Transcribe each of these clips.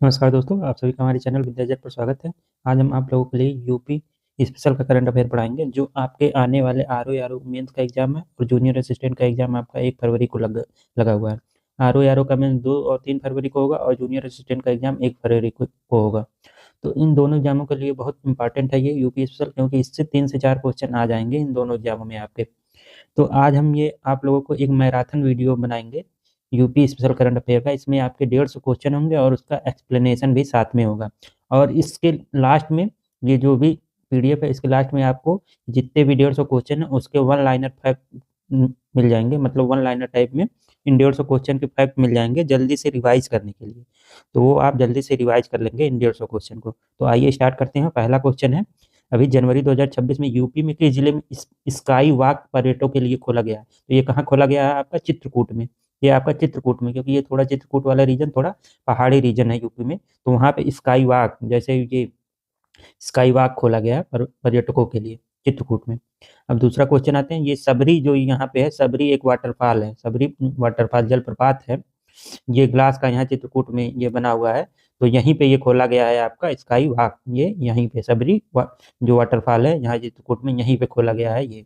नमस्कार दोस्तों, आप सभी का हमारे चैनल विद्याजट पर स्वागत है। आज हम आप लोगों के लिए यूपी स्पेशल का करंट अफेयर पढ़ाएंगे जो आपके आने वाले आरओ मेंस का एग्जाम है और जूनियर असिस्टेंट का एग्जाम आपका 1 फरवरी को लगा हुआ है। आरओ का मेंस 2 और 3 फरवरी को होगा और जूनियर असिस्टेंट का एग्जाम 1 फरवरी को होगा। तो इन दोनों एग्जामों के लिए बहुत इंपॉर्टेंट है ये यूपी स्पेशल, क्योंकि इससे 3 से 4 क्वेश्चन आ जाएंगे इन दोनों एग्जामों में आपके। तो आज हम ये आप लोगों को एक मैराथन वीडियो बनाएंगे यूपी स्पेशल करंट अफेयर का। इसमें आपके 150 क्वेश्चन होंगे और उसका एक्सप्लेनेशन भी साथ में होगा। और इसके लास्ट में ये जो भी पीडीएफ है, इसके लास्ट में आपको जितने भी 150 क्वेश्चन है उसके वन लाइनर फैक्ट मिल जाएंगे, मतलब वन लाइनर टाइप में इन 150 क्वेश्चन के फैक्ट मिल जाएंगे जल्दी से रिवाइज करने के लिए। तो वो आप जल्दी से रिवाइज कर लेंगे इन 150 क्वेश्चन को। तो आइए स्टार्ट करते हैं। पहला क्वेश्चन है, अभी जनवरी 2026 में यूपी में किस जिले में स्काई वॉक पर्यटकों के लिए खोला गया है? तो ये कहाँ खोला गया है? आपका चित्रकूट में। ये आपका चित्रकूट में, क्योंकि ये थोड़ा चित्रकूट वाला रीजन थोड़ा पहाड़ी रीजन है यूपी में, तो वहाँ पे स्काई वॉक, जैसे ये स्काई वॉक खोला गया है पर्यटकों के लिए चित्रकूट में। अब दूसरा क्वेश्चन आते हैं, ये सबरी जो यहाँ पे है, सबरी एक वाटरफॉल है, सबरी वाटरफॉल जलप्रपात है। ये ग्लास का यहाँ चित्रकूट में ये बना हुआ है, तो यहीं पे ये खोला गया है आपका स्काई वॉक। ये यहीं पे सबरी जो वाटरफॉल है यहाँ चित्रकूट में, यहीं पे खोला गया है ये।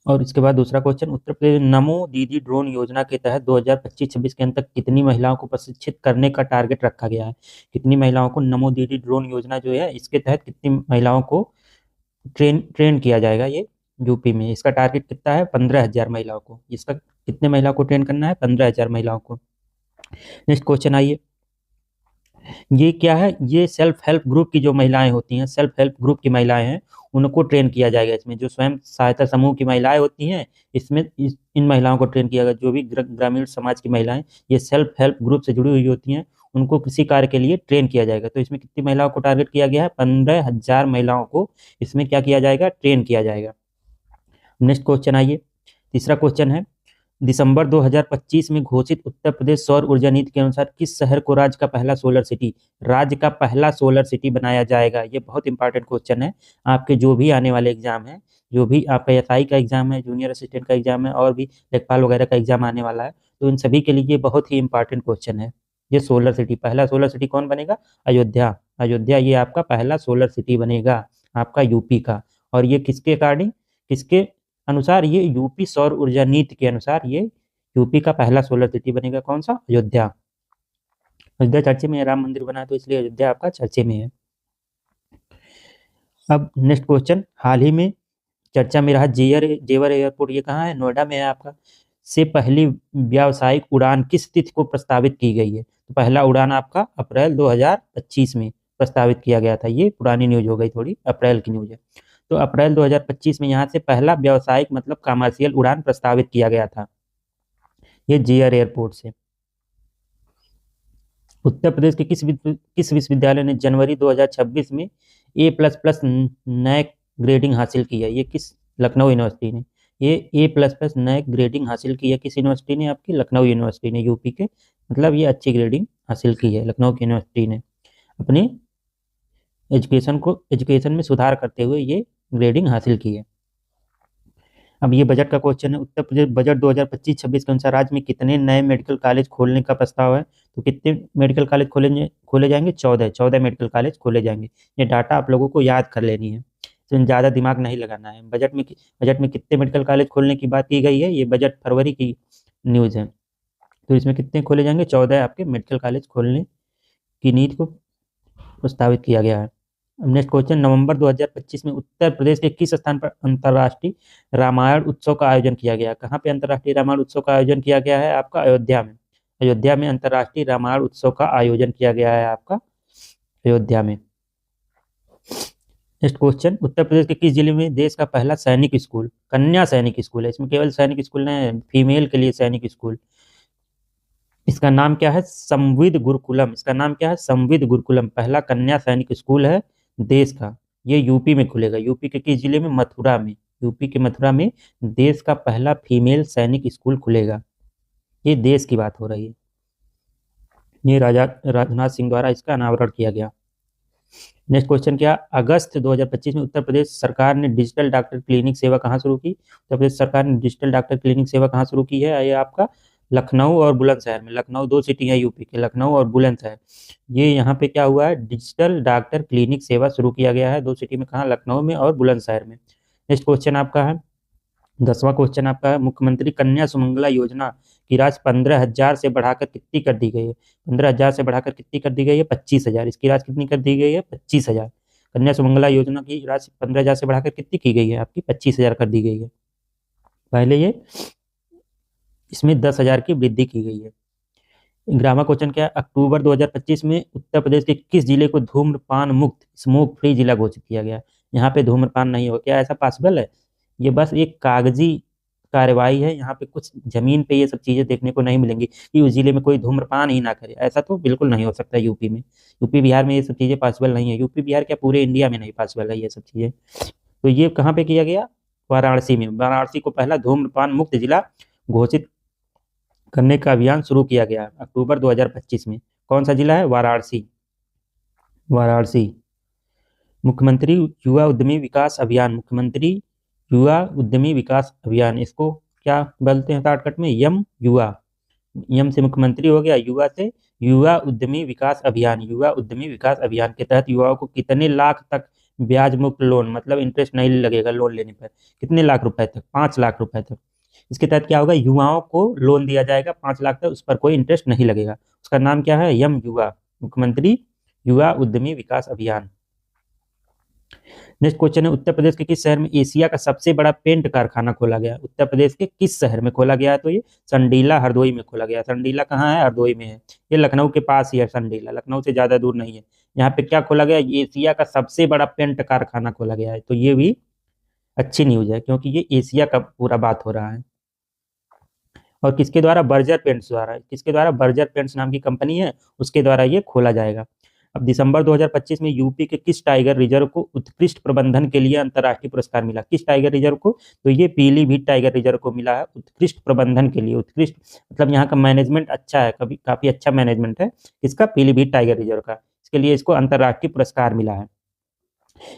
और इसके बाद दूसरा क्वेश्चन, उत्तर प्रदेश नमो दीदी ड्रोन योजना के तहत 2025-26 के अंत तक कितनी महिलाओं को प्रशिक्षित करने का टारगेट रखा गया है? कितनी महिलाओं को नमो दीदी ड्रोन योजना जो है इसके तहत कितनी महिलाओं को ट्रेन किया जाएगा ये यूपी में? इसका टारगेट कितना है? 15,000 महिलाओं को। इसका कितने महिलाओं को ट्रेन करना है? 15,000 महिलाओं को। नेक्स्ट क्वेश्चन आइए, ये क्या है? ये सेल्फ हेल्प ग्रुप की जो महिलाएं होती हैं, सेल्फ हेल्प ग्रुप की महिलाएं हैं, उनको ट्रेन किया जाएगा इसमें। जो स्वयं सहायता समूह की महिलाएं होती हैं, इसमें इन महिलाओं को ट्रेन किया जाएगा। जो भी ग्रामीण समाज की महिलाएं ये सेल्फ हेल्प ग्रुप से जुड़ी हुई होती हैं, उनको किसी कार्य के लिए ट्रेन किया जाएगा। तो इसमें कितनी महिलाओं को टारगेट किया गया है? 15,000 महिलाओं को इसमें क्या किया जाएगा? ट्रेन किया जाएगा। नेक्स्ट क्वेश्चन आइए, तीसरा क्वेश्चन है, दिसंबर 2025 में घोषित उत्तर प्रदेश सौर ऊर्जा नीति के अनुसार किस शहर को राज्य का पहला सोलर सिटी बनाया जाएगा? ये बहुत इंपॉर्टेंट क्वेश्चन है आपके जो भी आने वाले एग्जाम है, जो भी आपका एसआई का एग्जाम है, जूनियर असिस्टेंट का एग्जाम है और भी लेखपाल वगैरह का एग्जाम आने वाला है, तो इन सभी के लिए ये बहुत ही इंपॉर्टेंट क्वेश्चन है। ये सोलर सिटी, पहला सोलर सिटी कौन बनेगा? अयोध्या। अयोध्या ये आपका पहला सोलर सिटी बनेगा आपका यूपी का। और ये किसके अकॉर्डिंग, किसके अनुसार? ये यूपी सौर ऊर्जा नीति के अनुसार ये यूपी का पहला सोलर सिटी बनेगा। कौन सा? अयोध्या। अयोध्या चर्चे में है, राम मंदिर बना है, तो इसलिए अयोध्या आपका चर्चे में है। अब नेक्स्ट क्वेश्चन, हाल ही में चर्चा में रहा जेवर एयरपोर्ट, ये कहाँ है? नोएडा में है आपका। से पहली व्यावसायिक उड़ान किस तिथि को प्रस्तावित की गई है? तो पहला उड़ान आपका अप्रैल 2025 में प्रस्तावित किया गया था। ये पुरानी न्यूज हो गई थोड़ी, अप्रैल की न्यूज है। तो अप्रैल 2025 में यहाँ से पहला व्यावसायिक मतलब कमर्शियल उड़ान प्रस्तावित किया गया था ये जेवर एयरपोर्ट से। उत्तर प्रदेश के किस विश्वविद्यालय ने जनवरी 2026 में A++ नए ग्रेडिंग हासिल की है? ये किस? लखनऊ यूनिवर्सिटी ने ये A++ नए ग्रेडिंग हासिल की है। किस यूनिवर्सिटी ने? आपकी लखनऊ यूनिवर्सिटी ने, यूपी के, मतलब ये अच्छी ग्रेडिंग हासिल की है लखनऊ की यूनिवर्सिटी ने। अपनी एजुकेशन में सुधार करते हुए ये ग्रेडिंग हासिल की है। अब ये बजट का क्वेश्चन है, उत्तर प्रदेश बजट 2025-26 के अनुसार राज्य में कितने नए मेडिकल कॉलेज खोलने का प्रस्ताव है? तो कितने मेडिकल कॉलेज खोले जाएंगे? 14 मेडिकल कॉलेज खोले जाएंगे। ये डाटा आप लोगों को याद कर लेनी है, तो ज़्यादा दिमाग नहीं लगाना है। बजट में कितने मेडिकल कॉलेज खोलने की बात की गई है? ये बजट फरवरी की न्यूज़ है, तो इसमें कितने खोले जाएंगे? 14 आपके मेडिकल कॉलेज खोलने की नीति को प्रस्तावित किया गया है। नेक्स्ट क्वेश्चन, नवंबर 2025 में उत्तर प्रदेश के किस स्थान पर अंतर्राष्ट्रीय रामायण उत्सव का आयोजन किया गया? कहाँ पे अंतर्राष्ट्रीय रामायण उत्सव का आयोजन किया गया है? आपका अयोध्या में। अयोध्या में अंतर्राष्ट्रीय रामायण उत्सव का आयोजन किया गया है आपका अयोध्या में। नेक्स्ट क्वेश्चन, उत्तर प्रदेश के किस जिले में देश का पहला सैनिक स्कूल, कन्या सैनिक स्कूल है? इसमें केवल सैनिक स्कूल नहीं, फीमेल के लिए सैनिक स्कूल। इसका नाम क्या है? संविद गुरुकुलम। इसका नाम क्या है? संविद गुरुकुलम। पहला कन्या सैनिक स्कूल है देश का, ये यूपी में खुलेगा। यूपी के किस जिले में? मथुरा में। यूपी के मथुरा में देश का पहला फीमेल सैनिक स्कूल खुलेगा। ये देश की बात हो रही है। ये राजनाथ सिंह द्वारा इसका अनावरण किया गया। नेक्स्ट क्वेश्चन, क्या अगस्त 2025 में उत्तर प्रदेश सरकार ने डिजिटल डॉक्टर क्लिनिक सेवा कहाँ शुरू की? उत्तर प्रदेश सरकार ने डिजिटल डॉक्टर क्लिनिक सेवा कहाँ शुरू की है? ये आपका लखनऊ और बुलंदशहर में, लखनऊ 2 सिटी है यूपी के, लखनऊ और बुलंदशहर, ये यहाँ पे क्या हुआ है, डिजिटल डॉक्टर क्लिनिक सेवा शुरू किया गया है 2 सिटी में, कहाँ, लखनऊ में और बुलंदशहर में। नेक्स्ट क्वेश्चन आपका है, 10वां क्वेश्चन आपका है, मुख्यमंत्री कन्या सुमंगला योजना की राशि 15,000 से बढ़ाकर कितनी कर दी गई है? 15,000 से बढ़ाकर कितनी कर दी गई है? 25,000। इसकी राशि कितनी कर दी गई है? 25,000। कन्या सुमंगला योजना की राशि 15,000 से बढ़ाकर कितनी की गई है? आपकी 25,000 कर दी गई है। पहले ये इसमें 10,000 की वृद्धि की गई है। 11वां क्वेश्चन क्या है, अक्टूबर 2025 में उत्तर प्रदेश के किस जिले को धूम्रपान मुक्त स्मोक फ्री जिला घोषित किया गया? यहाँ पे धूम्रपान नहीं हो, क्या ऐसा पॉसिबल है? ये बस एक कागजी कार्यवाही है, यहाँ पे कुछ जमीन पे ये सब चीजें देखने को नहीं मिलेंगी कि उस जिले में कोई धूम्रपान ही ना करे, ऐसा तो बिल्कुल नहीं हो सकता यूपी में। यूपी बिहार में ये सब चीजें पॉसिबल नहीं है, यूपी बिहार क्या पूरे इंडिया में नहीं पॉसिबल है ये सब चीजें। तो ये कहाँ पे किया गया? वाराणसी में। वाराणसी को पहला धूम्रपान मुक्त जिला घोषित करने का अभियान शुरू किया गया अक्टूबर 2025 में। कौन सा जिला है? वाराणसी। वाराणसी। मुख्यमंत्री युवा उद्यमी विकास अभियान, मुख्यमंत्री युवा उद्यमी विकास अभियान, इसको क्या बोलते हैं शॉर्टकट में? यम युवा। यम से मुख्यमंत्री हो गया, युवा से युवा उद्यमी विकास अभियान। युवा उद्यमी विकास अभियान के तहत युवाओं को कितने लाख तक ब्याज मुक्त लोन, मतलब इंटरेस्ट नहीं लगेगा लोन लेने पर, कितने लाख रुपए तक? 5 लाख रुपए तक। इसके तहत क्या होगा, युवाओं को लोन दिया जाएगा 5 लाख तक, उस पर कोई इंटरेस्ट नहीं लगेगा। उसका नाम क्या है? यम युवा, मुख्यमंत्री युवा उद्यमी विकास अभियान। नेक्स्ट क्वेश्चन है, उत्तर प्रदेश के किस शहर में एशिया का सबसे बड़ा पेंट कारखाना खोला गया? उत्तर प्रदेश के किस शहर में खोला गया है? तो ये संडीला हरदोई में खोला गया। संडीला कहाँ है? हरदोई में है। ये लखनऊ के पास ही है संडीला, लखनऊ से ज्यादा दूर नहीं है। यहाँ पे क्या खोला गया? एशिया का सबसे बड़ा पेंट कारखाना खोला गया है। तो ये भी अच्छी न्यूज है, क्योंकि ये एशिया का पूरा बात हो रहा है। और किसके द्वारा? बर्जर पेंट्स द्वारा। किसके द्वारा? बर्जर पेंट्स नाम की कंपनी है, उसके द्वारा ये खोला जाएगा। अब दिसंबर 2025 में यूपी के किस टाइगर रिजर्व को उत्कृष्ट प्रबंधन के लिए अंतर्राष्ट्रीय पुरस्कार मिला? किस टाइगर रिजर्व को? तो ये पीलीभीत टाइगर रिजर्व को मिला है उत्कृष्ट प्रबंधन के लिए। उत्कृष्ट मतलब यहाँ का मैनेजमेंट अच्छा है, कभी काफी अच्छा मैनेजमेंट है। किसका? पीलीभीत टाइगर रिजर्व का। इसके लिए इसको अंतर्राष्ट्रीय पुरस्कार मिला है।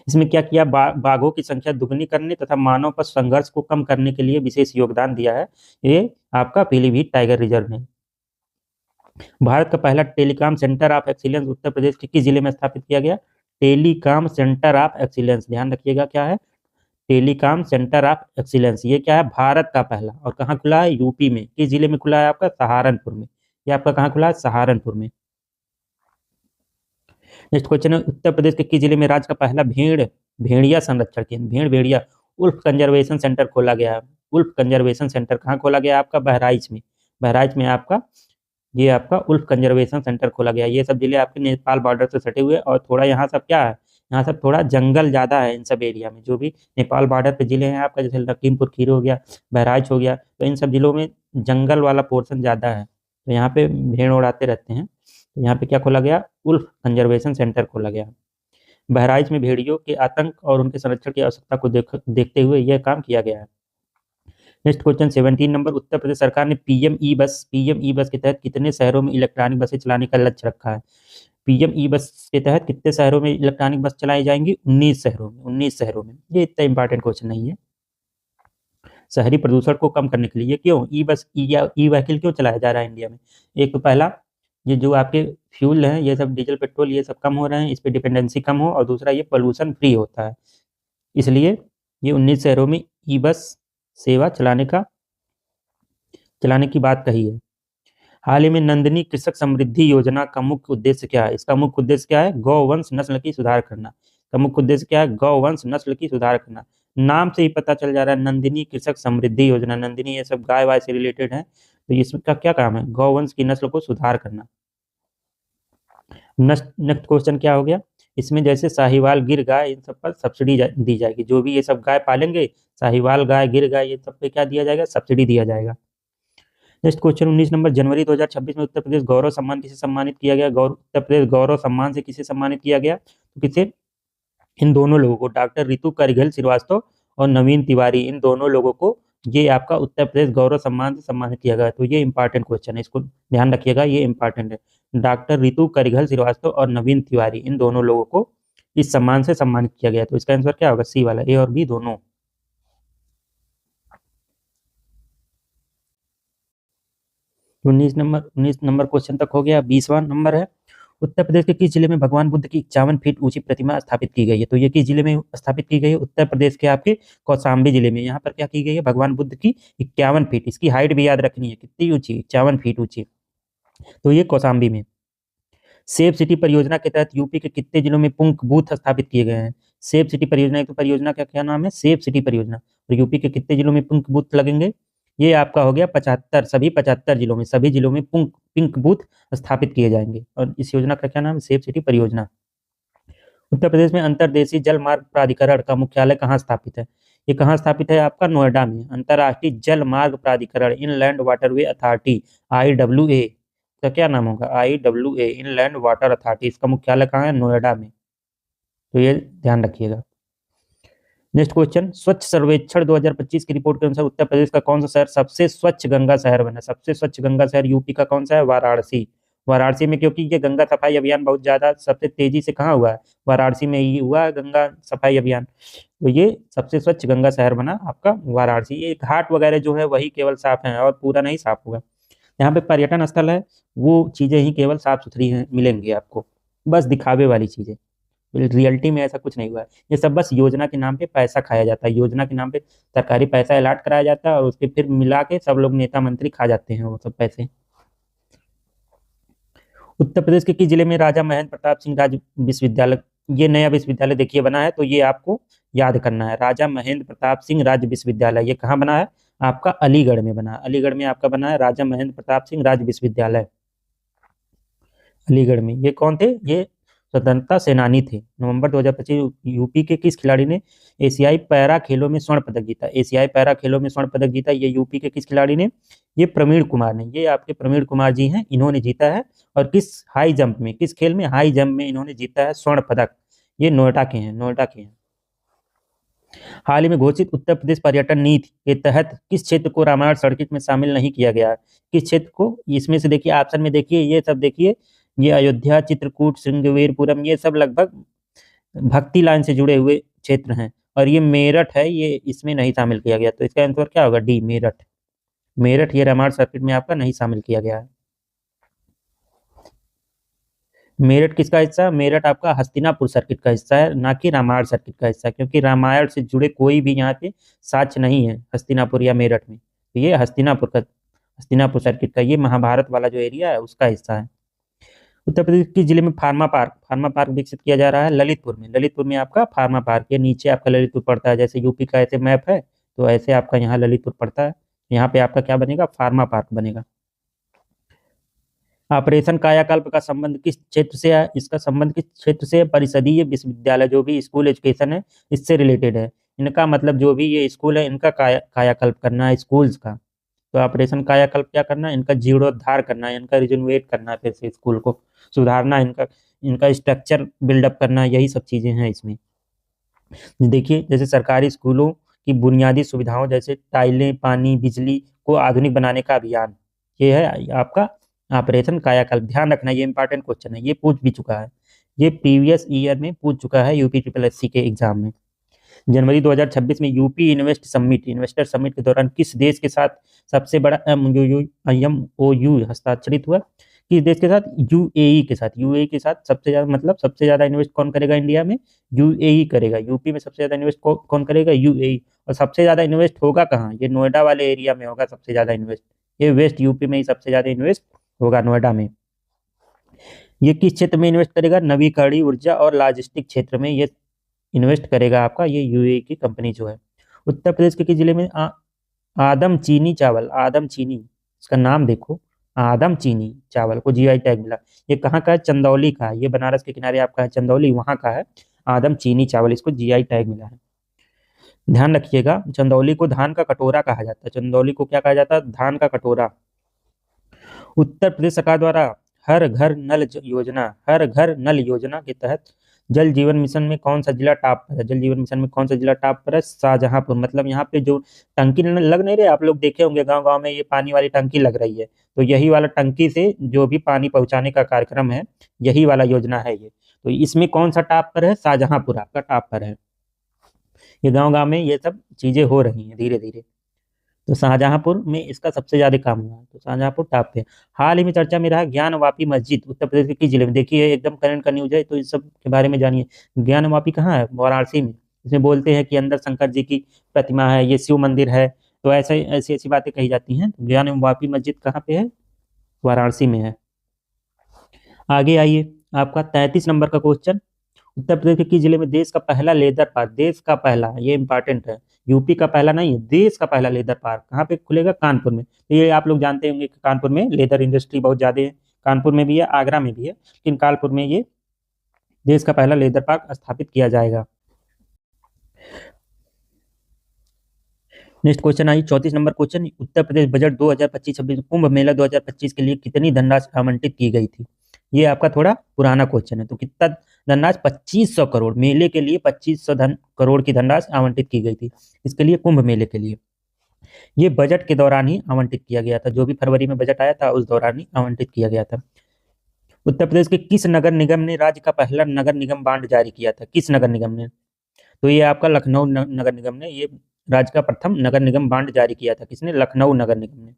इसमें क्या किया? बाघों की संख्या दुगनी करने तथा मानव पर संघर्ष को कम करने के लिए विशेष योगदान दिया है ये आपका पीलीभीत टाइगर रिजर्व ने। भारत का पहला टेलीकॉम सेंटर ऑफ एक्सीलेंस उत्तर प्रदेश के किस जिले में स्थापित किया गया? टेलीकॉम सेंटर ऑफ एक्सीलेंस, ध्यान रखिएगा क्या है? टेलीकॉम सेंटर ऑफ एक्सीलेंस, ये क्या है? भारत का पहला। और कहाँ खुला है? यूपी में। किस जिले में खुला है? आपका सहारनपुर में। ये आपका कहाँ खुला है? सहारनपुर में। नेक्स्ट क्वेश्चन है, उत्तर प्रदेश के किस जिले में राज्य का पहला भेड़िया संरक्षण केंद्र, भेड़ भेड़िया उल्फ कंजर्वेशन सेंटर खोला गया है? उल्फ कंजर्वेशन सेंटर कहाँ खोला गया? आपका बहराइच में। बहराइच में आपका ये आपका उल्फ कंजर्वेशन सेंटर खोला गया। ये सब जिले आपके नेपाल बॉर्डर से सटे हुए, और थोड़ा यहाँ सब क्या है, यहाँ सब थोड़ा जंगल ज्यादा है इन सब एरिया में, जो भी नेपाल बॉर्डर पे जिले हैं आपका, जैसे लखीमपुर खीरी हो गया, बहराइच हो गया, तो इन सब जिलों में जंगल वाला पोर्शन ज्यादा है, तो यहाँ पे भेड़ उड़ाते रहते हैं। तो यहाँ पे क्या खोला गया? उल्फ कंजर्वेशन सेंटर खोला गया। बहराइच में भेड़ियों के आतंक और उनके संरक्षण की आवश्यकता को देखते हुए यह काम किया गया है। Next question 17 number, Uttar Pradesh सरकार ने पीएम ई बस के तहत कितने शहरों में इलेक्ट्रॉनिक बसें चलाने का लक्ष्य रखा है? पीएम ई बस के तहत कितने शहरों में इलेक्ट्रॉनिक बस चलाई जाएंगी? 19 शहरों में। 19 शहरों में। ये इतना इंपॉर्टेंट क्वेश्चन नहीं है। शहरी प्रदूषण को कम करने के लिए क्यों ई व्हीकल क्यों चलाया जा रहा है इंडिया में? एक तो पहला, ये जो आपके फ्यूल हैं, ये सब डीजल पेट्रोल ये सब कम हो रहे हैं, इस पर डिपेंडेंसी कम हो, और दूसरा ये पोल्यूशन फ्री होता है, इसलिए ये 19 शहरों में ई बस सेवा चलाने की बात कही है। हाल ही में नंदिनी कृषक समृद्धि योजना का मुख्य उद्देश्य क्या है? इसका मुख्य उद्देश्य क्या है? गौवंश नस्ल की सुधार करना। का मुख्य उद्देश्य क्या है? गौवंश नस्ल की सुधार करना। नाम से ही पता चल जा रहा है, नंदिनी कृषक समृद्धि योजना। नंदिनी ये सब गाय वाय से रिलेटेड है, तो इसका क्या काम है? गौवंश की नस्ल को सुधार करना। नेक्स्ट क्वेश्चन क्या हो गया? इसमें जैसे साहिवाल, गिर गाय, इन सब पर सब्सिडी दी जाएगी। जो भी ये सब गाय पालेंगे, साहिवाल गाय, गिर गाय, ये सब पे क्या दिया जाएगा? सब्सिडी दिया जाएगा। नेक्स्ट क्वेश्चन 19 नंबर, जनवरी 2026 में उत्तर प्रदेश गौरव सम्मान किसे सम्मानित किया गया? उत्तर प्रदेश गौरव सम्मान से किसे सम्मानित किया गया? तो किसे? इन दोनों लोगों को, डॉक्टर रितु करिघल श्रीवास्तव और नवीन तिवारी, इन दोनों लोगों को ये आपका उत्तर प्रदेश गौरव सम्मान से सम्मानित किया गया। तो ये इंपॉर्टेंट क्वेश्चन है, इसको ध्यान रखिएगा, ये इंपॉर्टेंट है। डॉक्टर रितु करिघल श्रीवास्तव और नवीन तिवारी, इन दोनों लोगों को इस सम्मान से सम्मानित किया गया। तो इसका आंसर क्या होगा? सी वाला, ए और बी दोनों। 19 नंबर क्वेश्चन तक हो गया। 20वां नंबर है, उत्तर प्रदेश के किस जिले में भगवान बुद्ध की 51 फीट ऊंची प्रतिमा स्थापित की गई है? तो ये किस जिले में स्थापित की गई है? उत्तर प्रदेश के आपके कौशाम्बी जिले में। यहाँ पर क्या की गई है? भगवान बुद्ध की 51 फीट, इसकी हाइट भी याद रखनी है, कितनी ऊंची? 51 फीट ऊंची। तो ये कौशाम्बी में। सेफ सिटी परियोजना के तहत यूपी के कितने जिलों में पुंख बूथ स्थापित किए गए हैं? सेफ सिटी परियोजना, एक तो परियोजना का क्या नाम है? सेफ सिटी परियोजना। और यूपी के कितने जिलों में पुंख बूथ लगेंगे? ये आपका हो गया 75, सभी 75 जिलों में, सभी जिलों में पिंक बूथ स्थापित किए जाएंगे। और इस योजना का क्या नाम है? सेफ सिटी परियोजना। उत्तर प्रदेश में अंतर्देशीय जल मार्ग प्राधिकरण का मुख्यालय कहाँ स्थापित है? ये कहाँ स्थापित है? आपका नोएडा में। अंतर्राष्ट्रीय जल मार्ग प्राधिकरण, इनलैंड वाटरवे अथॉरिटी, IWA का क्या नाम होगा? IWA, inland water authority. इसका मुख्यालय कहाँ है? नोएडा में। तो ये ध्यान रखिएगा। नेक्स्ट क्वेश्चन, स्वच्छ सर्वेक्षण 2025 की रिपोर्ट के अनुसार उत्तर प्रदेश का कौन सा शहर सबसे स्वच्छ गंगा शहर बना? सबसे स्वच्छ गंगा शहर यूपी का कौन सा है? वाराणसी। वाराणसी में, क्योंकि ये गंगा सफाई अभियान बहुत ज्यादा सबसे तेजी से कहाँ हुआ है? वाराणसी में ही हुआ है गंगा सफाई अभियान। तो ये सबसे स्वच्छ गंगा शहर बना आपका वाराणसी। ये घाट वगैरह जो है वही केवल साफ है और पूरा नहीं साफ होगा। यहाँ पे पर्यटन स्थल है, वो चीजें ही केवल साफ सुथरी हैं मिलेंगी आपको, बस दिखावे वाली चीजें। रियलिटी में ऐसा कुछ नहीं हुआ है। ये सब बस योजना के नाम पे पैसा खाया जाता है, योजना के नाम पे सरकारी पैसा अलॉट कराया जाता है और उसके फिर मिला के सब लोग नेता मंत्री खा जाते हैं वो सब पैसे। उत्तर प्रदेश के किस जिले में राजा महेंद्र प्रताप सिंह राज्य विश्वविद्यालय, ये नया विश्वविद्यालय देखिए बना है, तो ये आपको याद करना है। राजा महेंद्र प्रताप सिंह राज्य विश्वविद्यालय, ये कहाँ बना है? आपका अलीगढ़ में बना है। अलीगढ़ में आपका बना है राजा महेंद्र प्रताप सिंह राज्य विश्वविद्यालय, अलीगढ़ में। ये कौन थे? ये स्वतंत्रता सेनानी थे। नवंबर 2025 यूपी के किस खिलाड़ी ने एशियाई पैरा खेलों में स्वर्ण पदक जीता? एशियाई पैरा खेलों में स्वर्ण पदक जीता, ये यूपी के किस खिलाड़ी ने? ये प्रवीण कुमार ने। ये आपके प्रवीण कुमार जी हैं, इन्होंने जीता है। और किस हाई जंप में, किस खेल में? हाई जंप में इन्होंने जीता है स्वर्ण पदक। ये नोएडा के हैं, नोएडा के हैं। हाल ही में घोषित उत्तर प्रदेश पर्यटन नीति के तहत किस क्षेत्र को रामायण सर्किट में शामिल नहीं किया गया है? किस क्षेत्र को? इसमें से देखिए ऑप्शन में, देखिए ये सब देखिए, ये अयोध्या, चित्रकूट, श्रृंगवेरपुरम, ये सब लगभग भक्ति लाइन से जुड़े हुए क्षेत्र हैं। और ये मेरठ है, ये इसमें नहीं शामिल किया गया। तो इसका आंसर क्या होगा? डी, मेरठ। मेरठ ये रामायण सर्किट में आपका नहीं शामिल किया गया है। मेरठ किसका हिस्सा है? मेरठ आपका हस्तिनापुर सर्किट का हिस्सा है, ना कि रामायण सर्किट का हिस्सा, क्योंकि रामायण से जुड़े कोई भी यहाँ पे साक्ष्य नहीं है हस्तिनापुर या मेरठ में। तो ये हस्तिनापुर सर्किट का, ये महाभारत वाला जो एरिया है उसका हिस्सा है। उत्तर प्रदेश के जिले में फार्मा पार्क विकसित किया जा रहा है? ललितपुर में। ललितपुर में आपका फार्मा पार्क, ये नीचे आपका ललितपुर पड़ता है, जैसे यूपी का ऐसे मैप है तो ऐसे आपका यहाँ ललितपुर पड़ता है। यहाँ पे आपका क्या बनेगा? फार्मा पार्क बनेगा। ऑपरेशन कायाकल्प का संबंध किस क्षेत्र से है? इसका संबंध किस क्षेत्र से है? परिषदीय विश्वविद्यालय, जो भी स्कूल एजुकेशन है इससे रिलेटेड है। इनका मतलब जो भी ये स्कूल है इनका कायाकल्प करना है स्कूल्स का। तो ऑपरेशन कायाकल्प क्या करना है? इनका जीर्णोद्धार करना है, इनका रिजोनवेट करना है, फिर से स्कूल को सुधारना, इनका इनका स्ट्रक्चर बिल्डअप करना, यही सब चीजें हैं इसमें। देखिए जैसे सरकारी स्कूलों की बुनियादी सुविधाओं जैसे टाइलें, पानी, बिजली को आधुनिक बनाने का अभियान, ये है आपका ऑपरेशन कायाकल्प। ध्यान रखना, ये इंपॉर्टेंट क्वेश्चन है, ये पूछ भी चुका है, ये प्रीवियस ईयर में पूछ चुका है यूपी SSSC के एग्जाम में। जनवरी 2026 में यूपी इन्वेस्टर समिट के दौरान किस देश के साथ सबसे बड़ा MOU हस्ताक्षरित हुआ? किस देश के साथ? UAE के साथ। UAE के साथ सबसे ज्यादा, मतलब सबसे ज्यादा इन्वेस्ट कौन करेगा इंडिया में? UAE करेगा। यूपी में सबसे ज्यादा इन्वेस्ट कौन करेगा? UAE। और सबसे ज्यादा इन्वेस्ट होगा कहाँ? ये नोएडा वाले एरिया में होगा सबसे ज्यादा इन्वेस्ट। ये वेस्ट यूपी में ही सबसे ज्यादा इन्वेस्ट होगा, नोएडा में। ये किस क्षेत्र में इन्वेस्ट करेगा? नवीकरणीय ऊर्जा और लॉजिस्टिक क्षेत्र में ये इन्वेस्ट करेगा आपका ये UAE की कंपनी जो है। उत्तर प्रदेश के किस जिले में आदम चीनी चावल, आदम चीनी, इसका नाम देखो, आदम चीनी चावल को GI टैग मिला। ये कहाँ का है? चंदौली का है, ये बनारस के किनारे आपका है चंदौली, वहाँ का है आदम चीनी चावल, इसको GI टैग मिला है। ध्यान रखिएगा, चंदौली को धान का कटोरा कहा जाता है। चंदौली को क्या कहा जाता है? धान का कटोरा। उत्तर प्रदेश सरकार द्वारा हर घर नल योजना के तहत जल जीवन मिशन में कौन सा जिला टॉप पर है? जल जीवन मिशन में कौन सा जिला टॉप पर है? शाहजहांपुर। मतलब यहाँ पे जो टंकी लग नहीं रहे, आप लोग देखे होंगे गांव गांव में ये पानी वाली टंकी लग रही है, तो यही वाला टंकी से जो भी पानी पहुंचाने का कार्यक्रम है, यही वाला योजना है ये। तो इसमें कौन सा टॉप पर है? शाहजहांपुर आपका टॉप पर है। ये गाँव गाँव में ये सब चीजें हो रही हैं धीरे धीरे। तो शाहजहांपुर में इसका सबसे ज्यादा काम हुआ है, तो शाहजहांपुर टॉप पे। हाल ही में चर्चा में रहा ज्ञानवापी मस्जिद, उत्तर प्रदेश के किस जिले में? देखिए एकदम करंट का न्यूज है, तो इस सब के बारे में जानिए। ज्ञानवापी कहाँ है? वाराणसी में। इसमें बोलते हैं कि अंदर शंकर जी की प्रतिमा है, ये शिव मंदिर है, तो ऐसे ऐसी ऐसी बातें कही जाती हैं। ज्ञानवापी मस्जिद कहाँ पे है? वाराणसी में है। आगे आइए, आपका 33 नंबर का क्वेश्चन। उत्तर प्रदेश के किस जिले में देश का पहला लेदर पार्क, देश का पहला, ये इंपॉर्टेंट है, यूपी का पहला नहीं है, देश का पहला लेदर पार्क कहाँ पे खुलेगा? कानपुर में। तो ये आप लोग जानते होंगे कि कानपुर में लेदर इंडस्ट्री बहुत ज्यादा है, कानपुर में भी है, आगरा में भी है, लेकिन कानपुर में ये देश का पहला लेदर पार्क स्थापित किया जाएगा। Next question I 34 number question. Uttar Pradesh budget 2025-26 Kumbh Mela 2025 के लिए कितनी धनराशि आवंटित की गई थी? ये आपका थोड़ा पुराना क्वेश्चन है। तो कितना धनराशि? 2500 करोड़, मेले के लिए 2500 करोड़ की धनराशि आवंटित की गई थी, इसके लिए, कुंभ मेले के लिए। ये बजट के दौरान ही आवंटित किया गया था, जो भी फरवरी में बजट आया था उस दौरान ही आवंटित किया गया था। उत्तर प्रदेश के किस नगर निगम ने राज्य का पहला नगर निगम बांड जारी किया था? किस नगर निगम ने? तो ये आपका लखनऊ नगर निगम ने ये राज्य का प्रथम नगर निगम बांड जारी किया था। किसने? लखनऊ नगर निगम ने।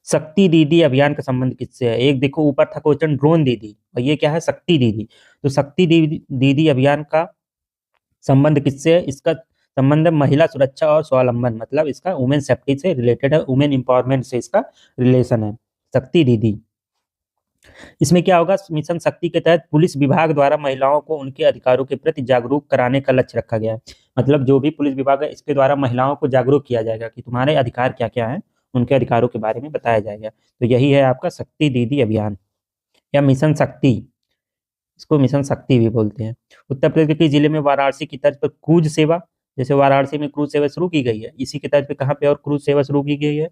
शक्ति दीदी अभियान का संबंध किससे है? एक देखो ऊपर था क्वेश्चन ड्रोन दीदी, और ये क्या है? शक्ति दीदी। तो शक्ति दीदी अभियान का संबंध किससे है? इसका संबंध महिला सुरक्षा और स्वावलंबन, मतलब इसका वुमेन सेफ्टी से रिलेटेड है, वुमेन एम्पावरमेंट से इसका रिलेशन है, शक्ति दीदी। इसमें क्या होगा? मिशन शक्ति के तहत पुलिस विभाग द्वारा महिलाओं को उनके अधिकारों के प्रति जागरूक कराने का लक्ष्य रखा गया है। मतलब जो भी पुलिस विभाग है इसके द्वारा महिलाओं को जागरूक किया जाएगा कि तुम्हारे अधिकार क्या क्या है, उनके अधिकारों के बारे में बताया जाएगा। तो यही है आपका शक्ति दीदी अभियान या मिशन शक्ति, इसको मिशन शक्ति भी बोलते हैं। उत्तर प्रदेश के किस जिले में वाराणसी की तर्ज पर क्रूज सेवा, जैसे वाराणसी में क्रूज सेवा शुरू की गई है, इसी के तर्ज पे कहाँ पे और क्रूज सेवा शुरू की गई है?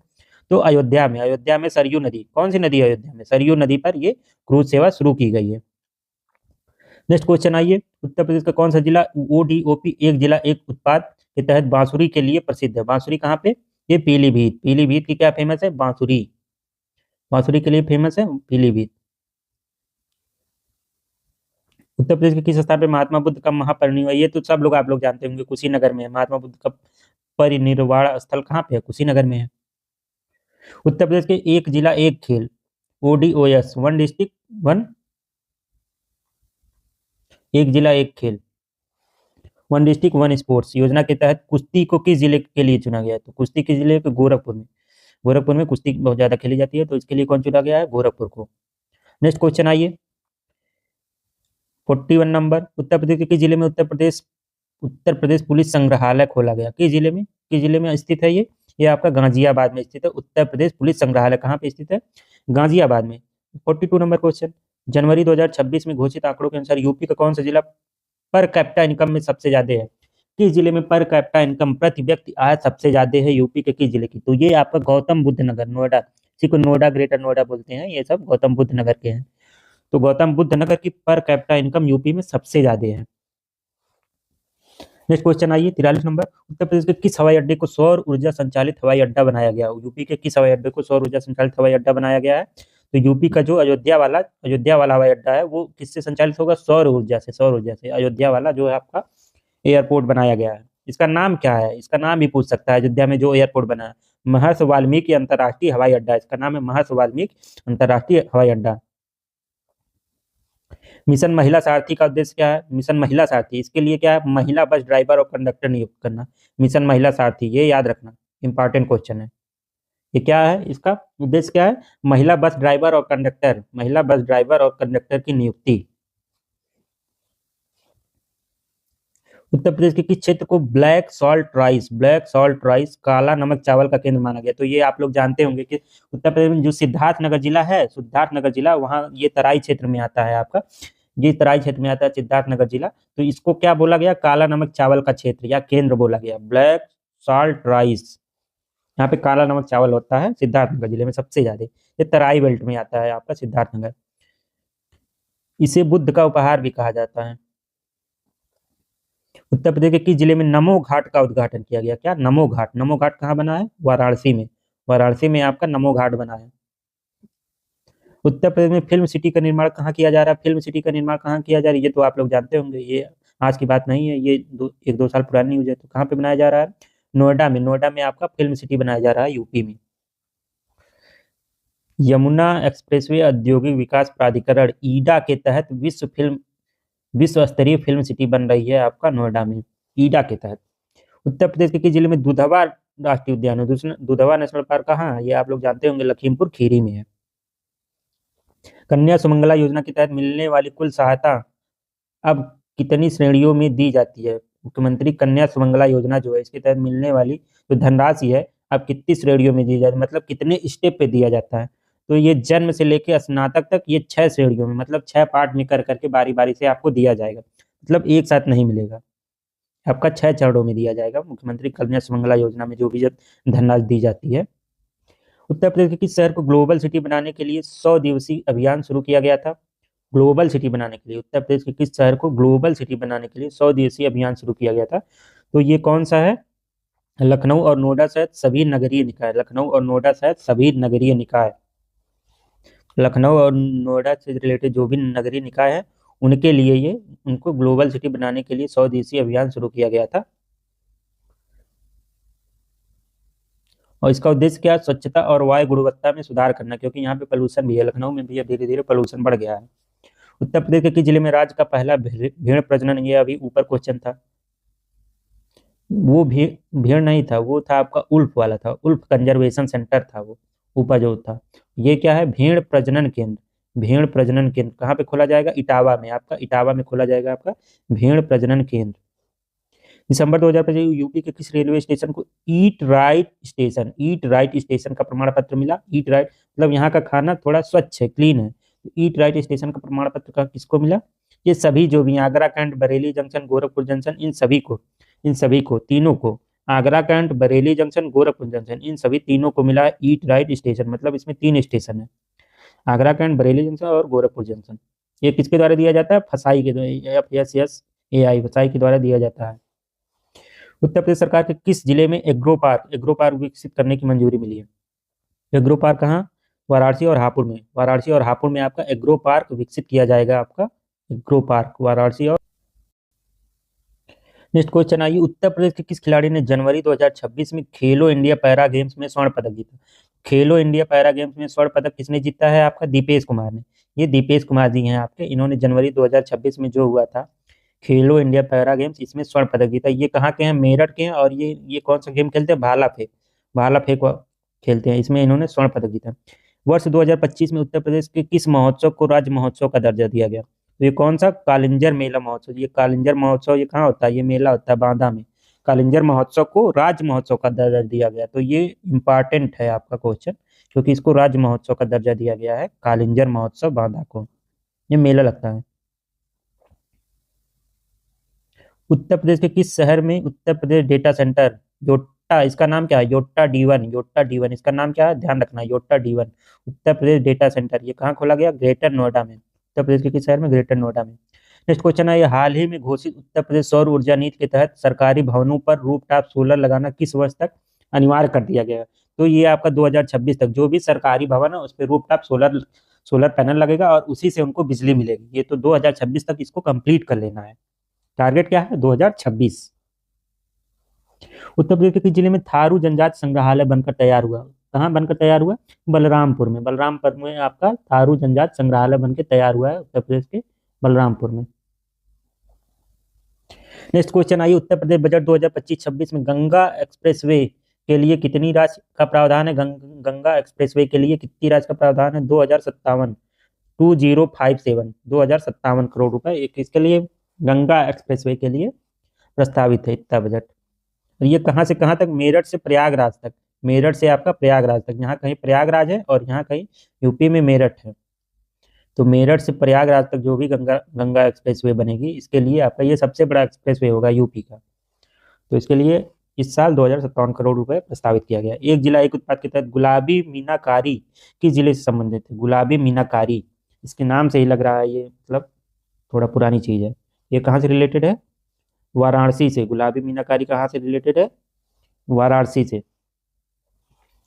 तो अयोध्या में। अयोध्या में सरयू नदी, कौन सी नदी है अयोध्या में? सरयू नदी पर ये क्रूज सेवा शुरू की गई है। नेक्स्ट क्वेश्चन आइए, उत्तर प्रदेश का कौन सा जिला ओडीओपी एक जिला एक उत्पाद के तहत बांसुरी के लिए प्रसिद्ध है? बांसुरी कहाँ पे? ये पीलीभीत। पीलीभीत की क्या फेमस है? बांसुरी। बांसुरी के लिए फेमस है पीलीभीत। उत्तर प्रदेश के किस स्थान पर महात्मा बुद्ध का महापरिनिर्वाण, ये तो सब लोग आप लोग जानते होंगे, कुशीनगर में है। महात्मा बुद्ध का परिनिर्वाण स्थल कहाँ पे है? कुशीनगर में है। उत्तर प्रदेश के एक जिला एक खेल, ओडीओएस, वन डिस्ट्रिक्ट वन, एक जिला एक खेल, वन डिस्ट्रिक्ट वन स्पोर्ट्स योजना के तहत कुश्ती को किस जिले के लिए चुना गया है? तो कुश्ती किस जिले के? गोरखपुर में। गोरखपुर में कुश्ती बहुत ज्यादा खेली जाती है, तो इसके लिए कौन चुना गया है? गोरखपुर को। नेक्स्ट क्वेश्चन आइए 41 नंबर। उत्तर प्रदेश के किस जिले में उत्तर प्रदेश पुलिस संग्रहालय खोला गया? किस जिले में? किस जिले में स्थित है ये आपका गाजियाबाद में स्थित है। उत्तर प्रदेश पुलिस संग्रहालय कहाँ पे स्थित है? गाजियाबाद में। 42 नंबर क्वेश्चन। जनवरी 2026 में घोषित आंकड़ों के अनुसार यूपी का कौन सा जिला पर कैपिटा इनकम में सबसे ज्यादा है? किस जिले में पर कैपिटा इनकम, प्रति व्यक्ति आय सबसे ज्यादा है यूपी के किस जिले की? तो ये आपका गौतम बुद्ध नगर, नोएडा, इसी को नोएडा, ग्रेटर नोएडा बोलते हैं, ये सब गौतम बुद्ध नगर के हैं। तो गौतम बुद्ध नगर की पर कैपिटा इनकम यूपी में सबसे ज्यादा है। नेक्स्ट क्वेश्चन आइए 43 नंबर। उत्तर प्रदेश के किस हवाई अड्डे को सौर ऊर्जा संचालित हवाई अड्डा बनाया गया? यूपी के किस हवाई अड्डे को सौर ऊर्जा संचालित हवाई अड्डा बनाया गया है? तो यूपी का जो अयोध्या वाला हवाई अड्डा है वो किससे संचालित होगा? सौर ऊर्जा से। सौर ऊर्जा से अयोध्या वाला जो है आपका एयरपोर्ट बनाया गया है। इसका नाम क्या है? इसका नाम भी पूछ सकता है। अयोध्या में जो एयरपोर्ट बना है, महर्षि वाल्मीकि अंतर्राष्ट्रीय हवाई अड्डा, इसका नाम है महर्षि वाल्मीकि अंतर्राष्ट्रीय हवाई अड्डा। मिशन महिला सारथी का उद्देश्य क्या है? मिशन महिला सारथी, इसके लिए क्या है? महिला बस ड्राइवर और कंडक्टर नियुक्त करना। मिशन महिला सारथी, ये याद रखना, इंपॉर्टेंट क्वेश्चन है। ये क्या है? इसका उद्देश्य क्या है? महिला बस ड्राइवर और कंडक्टर, महिला बस ड्राइवर और कंडक्टर की नियुक्ति। उत्तर प्रदेश के किस क्षेत्र को ब्लैक सॉल्ट राइस, काला नमक चावल का केंद्र माना गया? तो ये आप लोग जानते होंगे कि उत्तर प्रदेश में जो सिद्धार्थनगर जिला है, सिद्धार्थनगर जिला, वहाँ ये तराई क्षेत्र में आता है आपका, ये तराई क्षेत्र में आता है सिद्धार्थनगर जिला। तो इसको क्या बोला गया? काला नमक चावल का क्षेत्र या केंद्र बोला गया, ब्लैक सॉल्ट राइस। यहाँ पे काला नमक चावल होता है सिद्धार्थनगर जिले में सबसे ज्यादा, ये तराई बेल्ट में आता है आपका सिद्धार्थनगर। इसे बुद्ध का उपहार भी कहा जाता है। उत्तर प्रदेश के किस जिले में नमो घाट का उद्घाटन किया गया? क्या? नमो घाट। नमो घाट कहाँ बना है? वाराणसी में। वाराणसी में आपका नमो घाट बना है। उत्तर प्रदेश में फिल्म सिटी का निर्माण कहाँ किया जा रहा है? फिल्म सिटी का निर्माण कहाँ किया जा रहा है? ये तो आप लोग जानते होंगे, ये आज की बात नहीं है, ये एक दो साल पुरानी न्यूज है। तो कहाँ पे बनाया जा रहा है? नोएडा में आपका फिल्म सिटी बनाया जा रहा है यूपी में। यमुना एक्सप्रेसवे औद्योगिक विकास प्राधिकरण ईडा के तहत विश्व स्तरीय फिल्म सिटी बन रही है आपका नोएडा में, ईडा के तहत। उत्तर प्रदेश के किस जिले में दुधवा राष्ट्रीय उद्यान है? दुधवा नेशनल पार्क कहाँ है? ये आप लोग जानते होंगे, लखीमपुर खीरी में है। कन्या सुमंगला योजना के तहत मिलने वाली कुल सहायता अब कितनी श्रेणियों में दी जाती है? मुख्यमंत्री कन्या सुमंगला योजना जो है, इसके तहत मिलने वाली जो धनराशि है अब कितनी श्रेणियों में दी जाती है, मतलब कितने स्टेप पे दिया जाता है? तो ये जन्म से लेकर स्नातक तक ये 6 श्रेणियों में, मतलब 6 पार्ट में कर करके बारी बारी से आपको दिया जाएगा, मतलब एक साथ नहीं मिलेगा, आपका 6 चरणों में दिया जाएगा मुख्यमंत्री कन्या सुमंगला योजना में जो भी धनराशि दी जाती है। उत्तर प्रदेश के किस शहर को ग्लोबल सिटी बनाने के लिए 100 दिवसीय अभियान शुरू किया गया था? ग्लोबल सिटी बनाने के लिए उत्तर प्रदेश के किस शहर को ग्लोबल सिटी बनाने के लिए 100 दिवसीय अभियान शुरू किया गया था? तो ये कौन सा है? लखनऊ और नोएडा सहित सभी नगरीय निकाय, लखनऊ और नोएडा सहित सभी नगरीय निकाय, लखनऊ और नोएडा से रिलेटेड जो भी नगरीय निकाय है उनके लिए ये उनको ग्लोबल सिटी बनाने के लिए 100 दिवसीय अभियान शुरू किया गया था। और इसका उद्देश्य क्या है? स्वच्छता और वायु गुणवत्ता में सुधार करना, क्योंकि यहाँ पे पोल्यूशन भी है, लखनऊ में भी अब धीरे धीरे पोल्यूशन बढ़ गया है। उत्तर प्रदेश के किस जिले में राज्य का पहला भेड़ प्रजनन, ये अभी ऊपर क्वेश्चन था, वो भेड़ नहीं था, वो था आपका उल्फ वाला था, उल्फ कंजर्वेशन सेंटर था वो ऊपर जो था। ये क्या है? भेड़ प्रजनन केंद्र, भेड़ प्रजनन केंद्र कहाँ पे खोला जाएगा? इटावा में, आपका इटावा में खोला जाएगा आपका भेड़ प्रजनन केंद्र। दिसंबर 2025 यूपी के किस रेलवे स्टेशन को ईट राइट स्टेशन का प्रमाण पत्र मिला? ईट राइट मतलब यहाँ का खाना थोड़ा स्वच्छ है, क्लीन है, तो ईट राइट स्टेशन का प्रमाण पत्र का किसको मिला? ये सभी जो भी Agra Cantt, Bareilly junction, Gorakhpur junction, इन सभी को तीनों को, Agra Cantt, Bareilly junction, Gorakhpur junction, इन सभी तीनों को मिला ईट राइट स्टेशन, मतलब इसमें 3 स्टेशन है, आगरा कैंट, बरेली जंक्शन और गोरखपुर जंक्शन। ये किसके द्वारा दिया जाता है? फसाई के द्वारा, FSSAI फसाई के द्वारा दिया जाता है। उत्तर प्रदेश सरकार के किस जिले में एग्रो पार्क विकसित करने की मंजूरी मिली है? एग्रो पार्क कहाँ? वाराणसी और हापुड़ में, वाराणसी और हापुड़ में आपका एग्रो पार्क विकसित किया जाएगा, आपका एग्रो पार्क वाराणसी और। नेक्स्ट क्वेश्चन आइए, उत्तर प्रदेश के किस खिलाड़ी ने जनवरी 2026 में खेलो इंडिया पैरा गेम्स में स्वर्ण पदक जीता? खेलो इंडिया पैरा गेम्स में स्वर्ण पदक किसने जीता है? आपका दीपेश कुमार ने, ये दीपेश कुमार जी हैं आपके, इन्होंने जनवरी 2026 में जो हुआ था खेलो इंडिया पैरा गेम्स, इसमें स्वर्ण पदक जीता। ये कहाँ के हैं? मेरठ के हैं, और ये कौन सा गेम खेलते हैं? भाला फेंक खेलते हैं, इसमें इन्होंने स्वर्ण पदक जीता। वर्ष 2025 में उत्तर प्रदेश के किस महोत्सव को राज्य महोत्सव का दर्जा दिया गया? तो ये कौन सा? कालिंजर मेला महोत्सव। ये कालिंजर महोत्सव ये कहाँ होता है? ये मेला होता है बांदा में। कालिंजर महोत्सव को राज्य महोत्सव का दर्जा दिया गया, तो ये इंपॉर्टेंट है आपका क्वेश्चन, क्योंकि इसको राज्य महोत्सव का दर्जा दिया गया है, कालिंजर महोत्सव बांदा को, ये मेला लगता है। उत्तर प्रदेश के किस शहर में Uttar Pradesh data centre Yotta, इसका नाम क्या है? योट्टा D1, इसका नाम क्या है? ध्यान रखना, Yotta D1 Uttar Pradesh data centre, ये कहाँ खोला गया? ग्रेटर नोएडा में। उत्तर प्रदेश के किस शहर में? ग्रेटर नोएडा में। नेक्स्ट क्वेश्चन है, ये हाल ही में घोषित उत्तर प्रदेश सौर ऊर्जा नीति के तहत सरकारी भवनों पर रूफटॉप सोलर लगाना किस वर्ष तक अनिवार्य कर दिया गया? तो ये आपका 2026 तक जो भी सरकारी भवन है उस पर रूफटॉप सोलर पैनल लगेगा और उसी से उनको बिजली मिलेगी। ये तो 2026 तक इसको कंप्लीट कर लेना है, टारगेट क्या है? 2026। उत्तर प्रदेश के किस जिले में थारू जनजाति संग्रहालय बनकर तैयार हुआ? कहाँ बनकर तैयार हुआ? बलरामपुर में, बलरामपुर में आपका थारू जनजाति संग्रहालय बनकर तैयार हुआ है, उत्तर प्रदेश के बलरामपुर में। नेक्स्ट क्वेश्चन आइए, उत्तर प्रदेश बजट 2025-26 में गंगा एक्सप्रेसवे के लिए कितनी राशि का प्रावधान है? गंगा एक्सप्रेसवे के लिए कितनी राशि का प्रावधान है? 2057 करोड़ रुपए एक इसके लिए गंगा एक्सप्रेसवे के लिए प्रस्तावित है, इतना बजट। और ये कहाँ से कहाँ तक? मेरठ से प्रयागराज तक, मेरठ से आपका प्रयागराज तक, यहाँ कहीं प्रयागराज है और यहाँ कहीं यूपी में मेरठ है, तो मेरठ से प्रयागराज तक जो भी गंगा एक्सप्रेसवे बनेगी, इसके लिए आपका ये सबसे बड़ा एक्सप्रेसवे होगा यूपी का, तो इसके लिए इस साल 2057 करोड़ रुपए प्रस्तावित किया गया। एक जिला एक उत्पाद के तहत गुलाबी मीनाकारी किस जिले से संबंधित है? गुलाबी मीनाकारी, इसके नाम से ही लग रहा है ये मतलब थोड़ा पुरानी चीज है। ये कहाँ से रिलेटेड है? वाराणसी से। गुलाबी मीनाकारी कहाँ से रिलेटेड है? वाराणसी से।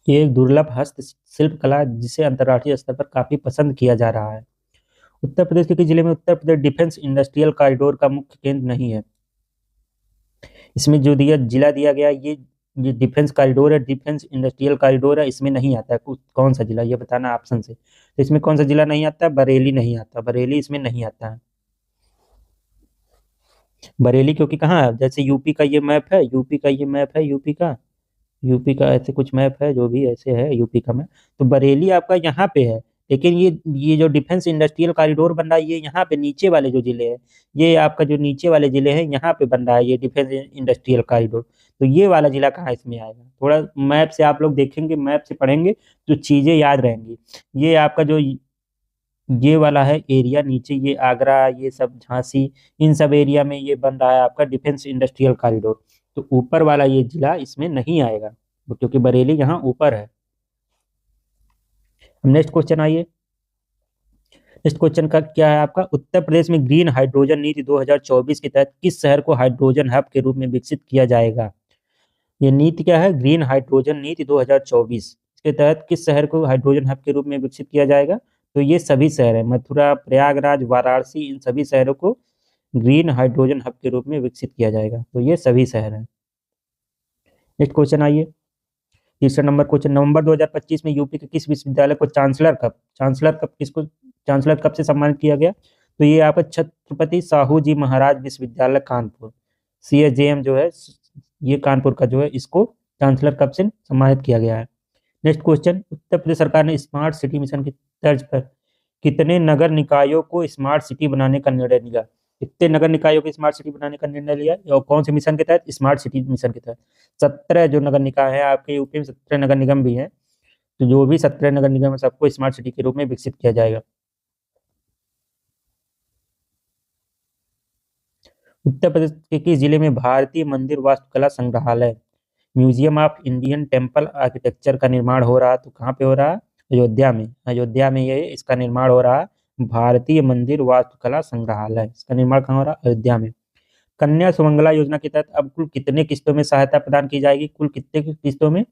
ये एक दुर्लभ हस्तशिल्प कला जिसे अंतर्राष्ट्रीय स्तर पर काफी पसंद किया जा रहा है। उत्तर प्रदेश के किस जिले में Uttar Pradesh defence industrial corridor का मुख्य केंद्र नहीं है? इसमें जो जिला दिया गया ये ये डिफेंस कॉरिडोर है, डिफेंस इंडस्ट्रियल कॉरिडोर है, इसमें नहीं आता है। कौन सा जिला, ये बताना ऑप्शन से। तो इसमें कौन सा जिला नहीं आता है? बरेली नहीं आता, बरेली इसमें नहीं आता है। बरेली क्योंकि कहाँ है, जैसे यूपी का ये मैप है, यूपी का ये मैप है, यूपी का ऐसे कुछ मैप है, जो भी ऐसे है यूपी का मैप, तो बरेली आपका यहाँ पे है। लेकिन ये जो डिफेंस इंडस्ट्रियल कॉरिडोर बन रहा है, ये यहाँ पे नीचे वाले जो जिले हैं, ये आपका जो नीचे वाले जिले हैं, यहाँ पे बन रहा है ये डिफेंस इंडस्ट्रियल कॉरिडोर। तो ये वाला जिला कहाँ इसमें आएगा? थोड़ा मैप से आप लोग देखेंगे, मैप से पढ़ेंगे तो चीजें याद रहेंगी। ये आपका जो ये वाला है एरिया नीचे, ये आगरा, ये सब झांसी, इन सब एरिया में ये बन रहा है आपका डिफेंस इंडस्ट्रियल कॉरिडोर। तो ऊपर वाला ये जिला इसमें नहीं आएगा, क्योंकि बरेली यहाँ ऊपर है। नेक्स्ट क्वेश्चन आइए। नेक्स्ट क्वेश्चन का क्या है आपका, उत्तर प्रदेश में ग्रीन हाइड्रोजन नीति 2024 के तहत किस शहर को हाइड्रोजन हब के रूप में विकसित किया जाएगा? ये नीति क्या है? ग्रीन हाइड्रोजन नीति 2024। इसके तहत किस शहर को हाइड्रोजन हब के रूप में विकसित किया जाएगा? तो ये सभी शहर है, मथुरा, प्रयागराज, वाराणसी, इन सभी शहरों को ग्रीन हाइड्रोजन हब के रूप में विकसित किया जाएगा। तो ये सभी शहर हैं। नेक्स्ट क्वेश्चन आइए। तीसरा नंबर क्वेश्चन, नवंबर 2025 में यूपी के किस विश्वविद्यालय को चांसलर कप से सम्मानित किया गया? तो ये आपका छत्रपति साहू जी महाराज विश्वविद्यालय कानपुर, CSJM जो है, ये कानपुर का जो है, इसको चांसलर कप से सम्मानित किया गया है। नेक्स्ट क्वेश्चन, उत्तर प्रदेश सरकार ने स्मार्ट सिटी मिशन की तर्ज पर कितने नगर निकायों को स्मार्ट सिटी बनाने का निर्णय लिया? कितने नगर निकायों को स्मार्ट सिटी बनाने का निर्णय लिया, और कौन से मिशन के तहत? स्मार्ट सिटी मिशन के तहत। 17 जो नगर निकाय है आपके यूपी में, 17 नगर निगम भी हैं, तो जो भी 17 नगर निगम है सबको स्मार्ट सिटी के रूप में विकसित किया जाएगा। उत्तर प्रदेश के किस जिले में भारतीय मंदिर वास्तुकला संग्रहालय, museum of Indian temple architecture का निर्माण हो रहा है? तो कहाँ पे हो रहा है? अयोध्या में। अयोध्या में ये इसका निर्माण हो रहा है, भारतीय मंदिर वास्तुकला संग्रहालय, इसका निर्माण कहाँ हो रहा है? अयोध्या में। कन्या सुमंगला योजना के तहत अब कुल कितने किस्तों में सहायता प्रदान की जाएगी? कुल कितने किस्तों में?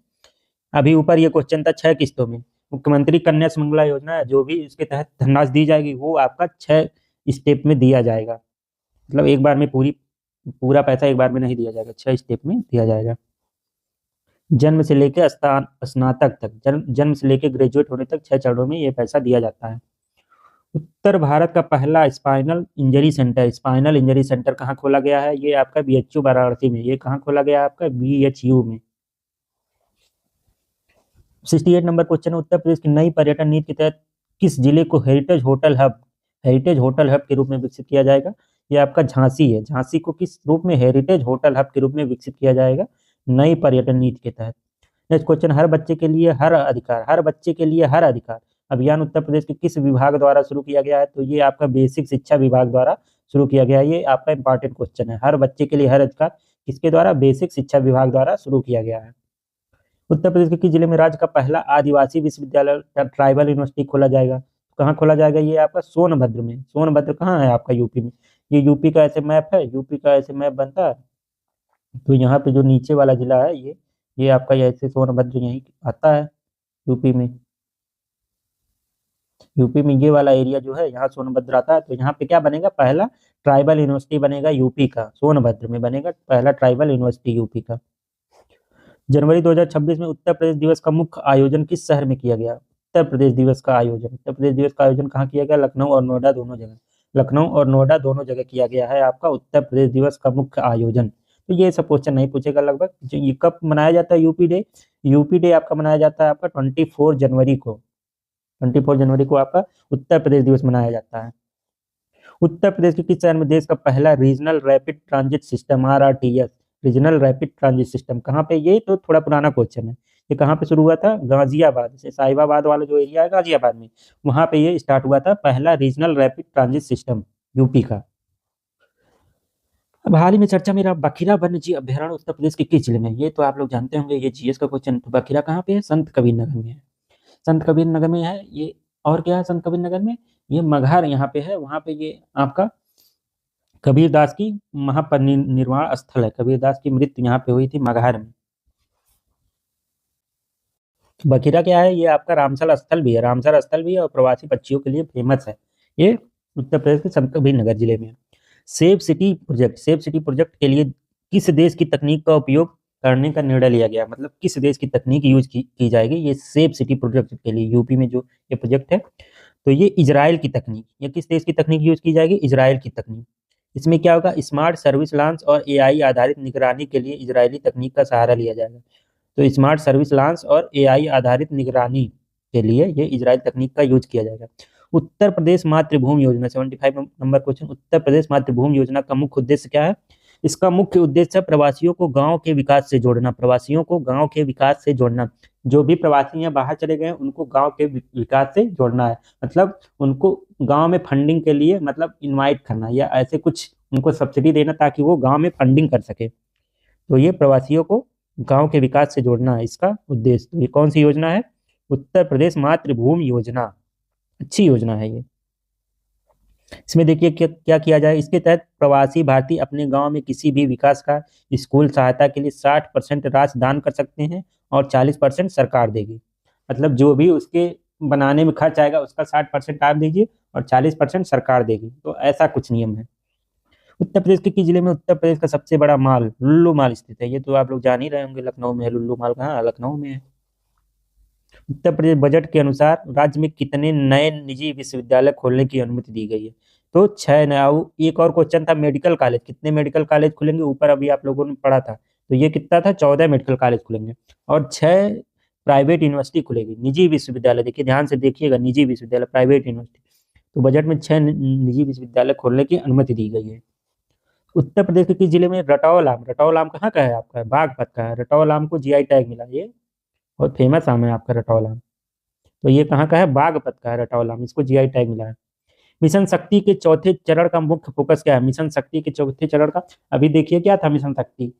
अभी ऊपर ये क्वेश्चन था 6 किस्तों में। मुख्यमंत्री कन्या सुमंगला योजना है, जो भी इसके तहत धनराशि दी जाएगी वो आपका 6 स्टेप में दिया जाएगा। मतलब एक बार में पूरा पैसा एक बार में नहीं दिया जाएगा, 6 स्टेप में दिया जाएगा। जन्म से लेकर स्नातक तक, जन्म से लेकर ग्रेजुएट होने तक 6 चरणों में ये पैसा दिया जाता है। उत्तर भारत का पहला स्पाइनल इंजरी सेंटर कहाँ खोला गया है? ये आपका BHU वाराणसी में। ये कहाँ खोला गया है? आपका BHU में। 68 नंबर क्वेश्चन है, उत्तर प्रदेश की नई पर्यटन नीति के तहत किस जिले को हेरिटेज होटल हब के रूप में विकसित किया जाएगा? ये आपका झांसी है। झांसी को किस रूप में? हेरिटेज होटल हब के रूप में विकसित किया जाएगा नई पर्यटन नीति के तहत। नेक्स्ट क्वेश्चन, हर बच्चे के लिए हर अधिकार अभियान उत्तर प्रदेश के किस विभाग द्वारा शुरू किया गया है? तो ये आपका बेसिक शिक्षा विभाग द्वारा शुरू किया गया है। ये आपका इंपॉर्टेंट क्वेश्चन है, हर बच्चे के लिए हर अधिकार किसके द्वारा? बेसिक शिक्षा विभाग द्वारा शुरू किया गया है। उत्तर प्रदेश के किस जिले में राज्य का पहला आदिवासी विश्वविद्यालय ट्राइबल यूनिवर्सिटी खोला जाएगा? कहाँ खोला जाएगा? ये आपका सोनभद्र में। सोनभद्र कहाँ है आपका? यूपी में। ये यूपी का ऐसे मैप है, यूपी का ऐसे मैप बनता है, तो यहाँ पे जो नीचे वाला जिला है ये आपका ऐसे सोनभद्र यहीं आता है यूपी में। यूपी में ये वाला एरिया जो है, यहाँ सोनभद्र आता है। तो यहाँ पे क्या बनेगा? पहला ट्राइबल यूनिवर्सिटी बनेगा यूपी का, सोनभद्र में बनेगा पहला ट्राइबल यूनिवर्सिटी यूपी का। जनवरी 2026 में उत्तर प्रदेश दिवस का मुख्य आयोजन किस शहर में किया गया? उत्तर प्रदेश दिवस का आयोजन कहाँ किया गया? लखनऊ और नोएडा दोनों जगह किया गया है आपका उत्तर प्रदेश दिवस का मुख्य आयोजन। तो ये सब क्वेश्चन नहीं पूछेगा लगभग। ये कब मनाया जाता है यूपी डे आपका मनाया जाता है आपका 24 जनवरी को। 24 जनवरी को आपका उत्तर प्रदेश दिवस मनाया जाता है। उत्तर प्रदेश के किस शहर में देश का पहला regional rapid transit system RRTS regional rapid transit system कहाँ पे? ये तो थोड़ा पुराना क्वेश्चन है। ये कहाँ पे शुरू हुआ था? गाजियाबाद से, साहिबाबाद वाला जो एरिया है गाजियाबाद में, वहां पे ये स्टार्ट हुआ था पहला regional rapid transit system UP का। अब हाल ही में चर्चा में रहा बखिरा वन्य जीव अभ्यारण्य उत्तर प्रदेश के किस जिले में? ये तो आप लोग जानते होंगे, ये GS का क्वेश्चन। तो बखिरा कहाँ पे है? संत कबीर नगर में है। संत कबीर नगर में है ये। और क्या है संत कबीर नगर में? ये मगहर यहाँ पे है, वहां पे ये आपका कबीरदास की महापरिनिर्वाण स्थल है। कबीरदास की मृत्यु यहाँ पे हुई थी मगहर में। बखिरा क्या है? ये आपका रामसर स्थल भी है और प्रवासी पक्षियों के लिए फेमस है। ये उत्तर प्रदेश के संत कबीर नगर जिले में है। सेफ सिटी प्रोजेक्ट के लिए किस देश की तकनीक का उपयोग करने का निर्णय लिया गया। मतलब किस देश की तकनीक यूज की जाएगी ये सेफ सिटी प्रोजेक्ट के लिए, यूपी में जो ये प्रोजेक्ट है, तो ये इजराइल की तकनीक, ये किस देश की तकनीक यूज की जाएगी, इजराइल की तकनीक। इसमें क्या होगा, स्मार्ट सर्विस लॉन्च और एआई आधारित निगरानी के लिए इजरायली तकनीक का सहारा लिया जाएगा। तो स्मार्ट सर्विस लॉन्च और एआई आधारित निगरानी के लिए ये इजराइल तकनीक का यूज किया जाएगा। उत्तर प्रदेश मातृभूमि योजना, 75 नंबर क्वेश्चन, उत्तर प्रदेश मातृभूमि योजना का मुख्य उद्देश्य क्या है। इसका मुख्य उद्देश्य है प्रवासियों को गांव के विकास से जोड़ना, प्रवासियों को गांव के विकास से जोड़ना। जो भी प्रवासी हैं बाहर चले गए हैं उनको गांव के विकास से जोड़ना है, मतलब उनको गांव में फंडिंग के लिए मतलब इनवाइट करना या ऐसे कुछ उनको सब्सिडी देना ताकि वो गांव में फंडिंग कर सके। तो ये प्रवासियों को गांव के विकास से जोड़ना है इसका उद्देश्य। तो ये कौन सी योजना है, उत्तर प्रदेश मातृभूमि योजना, अच्छी योजना है ये। इसमें देखिए क्या क्या किया जाए, इसके तहत प्रवासी भारतीय अपने गांव में किसी भी विकास का स्कूल सहायता के लिए 60% राशि दान कर सकते हैं और 40% सरकार देगी। मतलब जो भी उसके बनाने में खर्च आएगा उसका 60% आप दीजिए और 40% सरकार देगी। तो ऐसा कुछ नियम है। उत्तर प्रदेश के किस जिले में उत्तर प्रदेश का सबसे बड़ा माल लुल्लू माल स्थित है, ये तो आप लोग जान ही रहे होंगे, लखनऊ में है। लुल्लू माल कहाँ, लखनऊ में है। उत्तर प्रदेश बजट के अनुसार राज्य में कितने नए निजी विश्वविद्यालय खोलने की अनुमति दी गई है। तो 6 नया। एक और क्वेश्चन था मेडिकल कॉलेज, कितने मेडिकल कॉलेज खुलेंगे, ऊपर अभी आप लोगों ने पढ़ा था। तो ये कितना था, 14 मेडिकल कॉलेज खुलेंगे और 6 प्राइवेट यूनिवर्सिटी खुलेगी, निजी विश्वविद्यालय। देखिए ध्यान से देखिएगा, निजी विश्वविद्यालय, प्राइवेट यूनिवर्सिटी। तो बजट में 6 निजी विश्वविद्यालय खोलने की अनुमति दी गई है। उत्तर प्रदेश के किस जिले में रटौल आम, रटौल आम कहाँ का है आपका, बागपत का है। रटौल आम को जीआई टैग मिला, ये बहुत फेमस आम है आपका रटौल आम। तो ये कहाँ का है, बागपत का है रटौल आम, इसको जीआई टैग मिला है। मिशन शक्ति के चौथे चरण का मुख्य फोकस क्या है, मिशन शक्ति के चौथे चरण का अभी देखिए क्या था, मिशन शक्ति,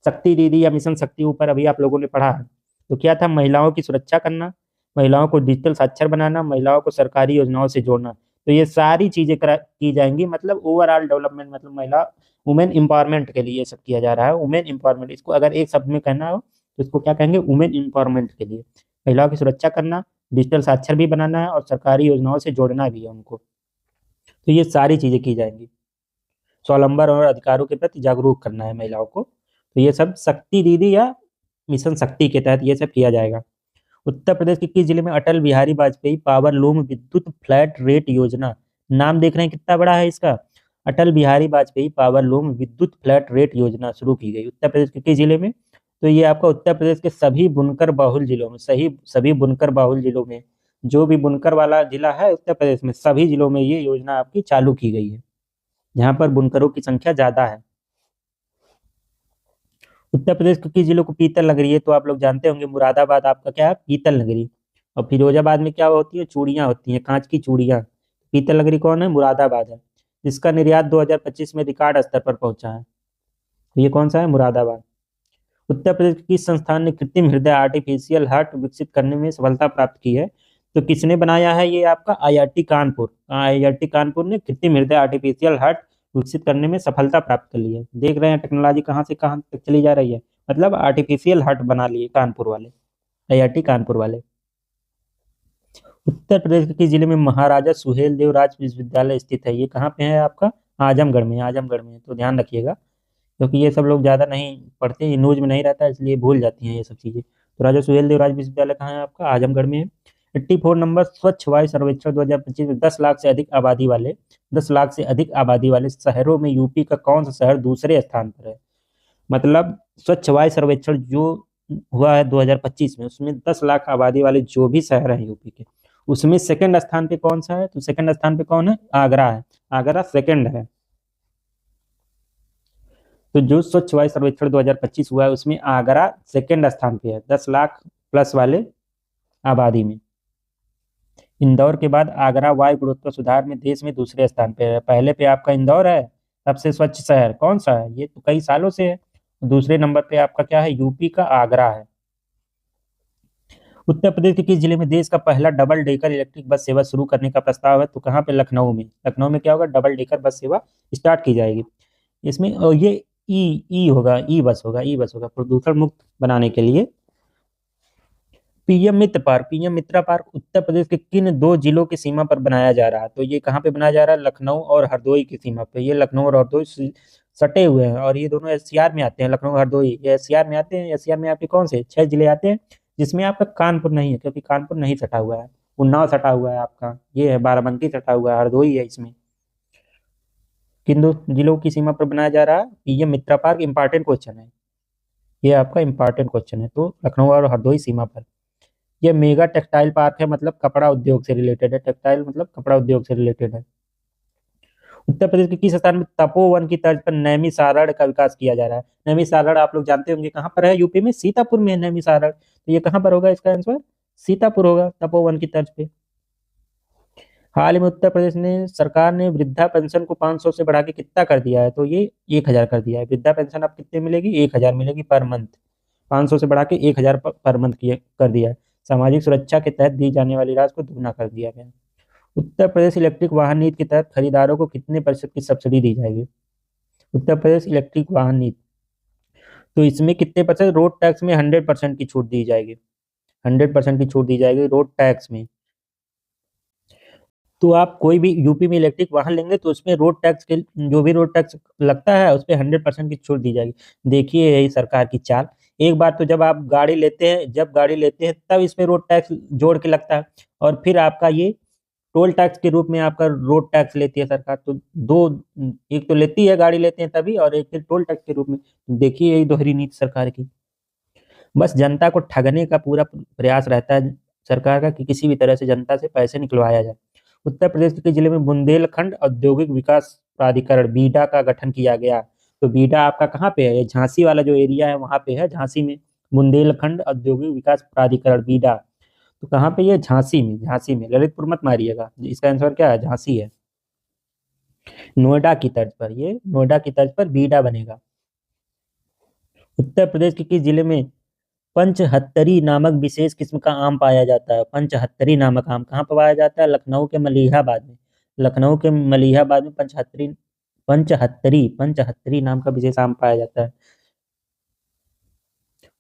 शक्ति दीदी या मिशन शक्ति ऊपर अभी आप लोगों ने पढ़ा है। तो क्या था, महिलाओं की सुरक्षा करना, महिलाओं को डिजिटल साक्षर बनाना, महिलाओं को सरकारी योजनाओं से जोड़ना। तो ये सारी चीजें की जाएंगी, मतलब ओवरऑल डेवलपमेंट, मतलब महिला वुमेन एम्पावरमेंट के लिए ये सब किया जा रहा है। वुमेन एम्पावरमेंट, इसको अगर एक शब्द में कहना हो तो इसको क्या कहेंगे, वुमेन एम्पावरमेंट के लिए महिलाओं की सुरक्षा करना, डिजिटल साक्षर भी बनाना है और सरकारी योजनाओं से जोड़ना भी है उनको। तो ये सारी चीजें की जाएंगी। स्वावलंबन और अधिकारों के प्रति जागरूक करना है महिलाओं को। तो ये सब शक्ति दीदी या मिशन शक्ति के तहत ये सब किया जाएगा। उत्तर प्रदेश के किस जिले में अटल बिहारी वाजपेयी पावर लूम विद्युत फ्लैट रेट योजना, नाम देख रहे हैं कितना बड़ा है इसका, अटल बिहारी वाजपेयी पावर लूम विद्युत फ्लैट रेट योजना शुरू की गई उत्तर प्रदेश के किस जिले में। तो ये आपका उत्तर प्रदेश के सभी बुनकर बाहुल जिलों में, सभी बुनकर बाहुल जिलों में, जो भी बुनकर वाला जिला है उत्तर प्रदेश में, सभी जिलों में ये योजना आपकी चालू की गई है, जहां पर बुनकरों की संख्या ज्यादा है। उत्तर प्रदेश के किस जिलों को पीतल नगरी है, तो आप लोग जानते होंगे मुरादाबाद आपका क्या है, पीतल नगरी। और फिरोजाबाद में क्या होती है, चूड़ियां होती हैं, कांच की चूड़ियां। पीतल नगरी कौन है, मुरादाबाद है, जिसका निर्यात 2025 में रिकॉर्ड स्तर पर पहुंचा है। तो ये कौन सा है, मुरादाबाद। उत्तर प्रदेश के किस संस्थान ने कृत्रिम हृदय आर्टिफिशियल हार्ट विकसित करने में सफलता प्राप्त की है। तो किसने बनाया है, ये आपका आईआईटी कानपुर, आईआईटी कानपुर ने कृत्रिम हृदय आर्टिफिशियल हार्ट विकसित करने में सफलता प्राप्त कर ली है। देख रहे हैं टेक्नोलॉजी कहाँ से कहाँ तक चली जा रही है, मतलब आर्टिफिशियल हार्ट बना लिए कानपुर वाले, आईआईटी कानपुर वाले। उत्तर प्रदेश के किस जिले में महाराजा सुहेल देव राज विश्वविद्यालय स्थित है, ये कहाँ पे है आपका, आजमगढ़ में, आजमगढ़ में। तो ध्यान रखिएगा क्योंकि ये सब लोग ज़्यादा नहीं पढ़ते, ये न्यूज में नहीं रहता है इसलिए भूल जाती हैं ये सब चीज़ें। तो राजा सुहेल देव राज विश्वविद्यालय कहाँ है आपका, आजमगढ़ में है। 84 नंबर स्वच्छ वायु सर्वेक्षण 2025 में 10 लाख से अधिक आबादी वाले, 10 लाख से अधिक आबादी वाले शहरों में यूपी का कौन सा शहर दूसरे स्थान पर है। मतलब स्वच्छ वायु सर्वेक्षण जो हुआ है 2025 में, उसमें 10 लाख आबादी वाले जो भी शहर हैं यूपी के, उसमें सेकंड स्थान पे कौन सा है, तो सेकंड स्थान पे कौन है, आगरा है, आगरा सेकंड है। तो जो स्वच्छ वायु सर्वेक्षण 2025 हुआ है उसमें आगरा सेकंड स्थान पे है, 10 लाख प्लस वाले आबादी में। इंदौर के बाद आगरा वायु गुणवत्ता सुधार में देश में दूसरे स्थान पे है। पहले पे आपका इंदौर है, सबसे स्वच्छ शहर कौन सा है, ये तो कई सालों से है। दूसरे नंबर पे आपका क्या है, यूपी का आगरा है। उत्तर प्रदेश के किस जिले में देश का पहला डबल डेकर इलेक्ट्रिक बस सेवा शुरू करने का प्रस्ताव है, तो कहाँ पे, लखनऊ में। लखनऊ में क्या होगा, डबल डेकर बस सेवा स्टार्ट की जाएगी। इसमें ये ई होगा, ई बस होगा, ई बस होगा प्रदूषण मुक्त बनाने के लिए। पीएम मित्र पार्क, पीएम मित्रा पार्क उत्तर प्रदेश के किन 2 जिलों की सीमा पर बनाया जा रहा है, तो ये कहाँ पे बनाया जा रहा है, लखनऊ और हरदोई की सीमा पे। ये लखनऊ और हरदोई सटे हुए हैं, और ये दोनों एससीआर में आते हैं, लखनऊ हरदोई ये एससीआर में आते हैं। एससीआर में आपके कौन से 6 जिले आते हैं, जिसमें आपका कानपुर नहीं है, क्योंकि कानपुर नहीं सटा हुआ है। उन्नाव सटा हुआ है आपका, ये है बाराबंकी सटा हुआ है, हरदोई है इसमें। किन दो जिलों की सीमा पर बनाया जा रहा है? पीएम मित्रा पार्क। इंपॉर्टेंट क्वेश्चन है, ये आपका इंपॉर्टेंट क्वेश्चन है। तो लखनऊ और हरदोई सीमा पर। ये मेगा टेक्सटाइल पार्क है, मतलब कपड़ा उद्योग से रिलेटेड है। टेक्सटाइल मतलब कपड़ा उद्योग से रिलेटेड है। उत्तर प्रदेश के किस स्थान में तपोवन की तर्ज पर नैमिषारण्य का विकास किया जा रहा है? नैमिषारण्य आप लोग जानते होंगे कहाँ पर है, यूपी में सीतापुर में है नैमिषारण्य। तो ये कहाँ पर होगा, इसका आंसर सीतापुर होगा, तपोवन की तर्ज पे। हाल ही में उत्तर प्रदेश ने सरकार ने वृद्धा पेंशन को 500 से बढ़ा के कितना कर दिया है? तो ये 1000 कर दिया है। वृद्धा पेंशन अब कितने मिलेगी? 1000 मिलेगी पर मंथ। 500 से बढ़ा के 1000 पर मंथ कर दिया है। सामाजिक सुरक्षा के तहत दी जाने वाली राशि को दुगना कर दिया गया है। उत्तर प्रदेश इलेक्ट्रिक वाहन नीति के तहत खरीदारों को कितने प्रतिशत की सब्सिडी दी जाएगी? उत्तर प्रदेश इलेक्ट्रिक वाहन नीति, तो इसमें कितने परसेंट? रोड टैक्स में 100% की छूट दी जाएगी। 100% की छूट दी जाएगी रोड टैक्स में। तो आप कोई भी यूपी में इलेक्ट्रिक वाहन लेंगे तो उसमें रोड टैक्स के, जो भी रोड टैक्स लगता है उस पर 100% की छूट दी जाएगी। देखिए यही सरकार की चाल। एक बार तो जब आप गाड़ी लेते हैं, जब गाड़ी लेते हैं तब इसमें रोड टैक्स जोड़ के लगता है, और फिर आपका ये टोल टैक्स के रूप में आपका रोड टैक्स लेती है सरकार। तो दो, एक तो लेती है गाड़ी लेते हैं तभी, और एक फिर टोल टैक्स के रूप में। देखिए यही दोहरी नीति सरकार की। बस जनता को ठगने का पूरा प्रयास रहता है सरकार का, कि किसी भी तरह से जनता से पैसे निकलवाया जाए। उत्तर प्रदेश के जिले में बुंदेलखंड औद्योगिक विकास प्राधिकरण बीडा का गठन किया गया। तो बीडा आपका कहाँ पे है? ये झांसी वाला जो एरिया है वहां पे है, झांसी में। बुंदेलखंड औद्योगिक विकास प्राधिकरण बीडा, तो कहाँ पे? ये झांसी में। झांसी में, ललितपुर मत मारिएगा, इसका आंसर क्या है? झांसी है। नोएडा की तर्ज पर, ये नोएडा की तर्ज पर बीडा बनेगा। उत्तर प्रदेश के किस जिले में पंचहत्तरी नामक विशेष किस्म का आम पाया जाता है? पंचहत्तरी नामक आम कहाँ पर पाया जाता है? लखनऊ के मलिहाबाद में। लखनऊ के मलिहाबाद में पंचहत्तरी पंचहत्तरी पंचहत्तरी नाम का विशेष आम पाया जाता है।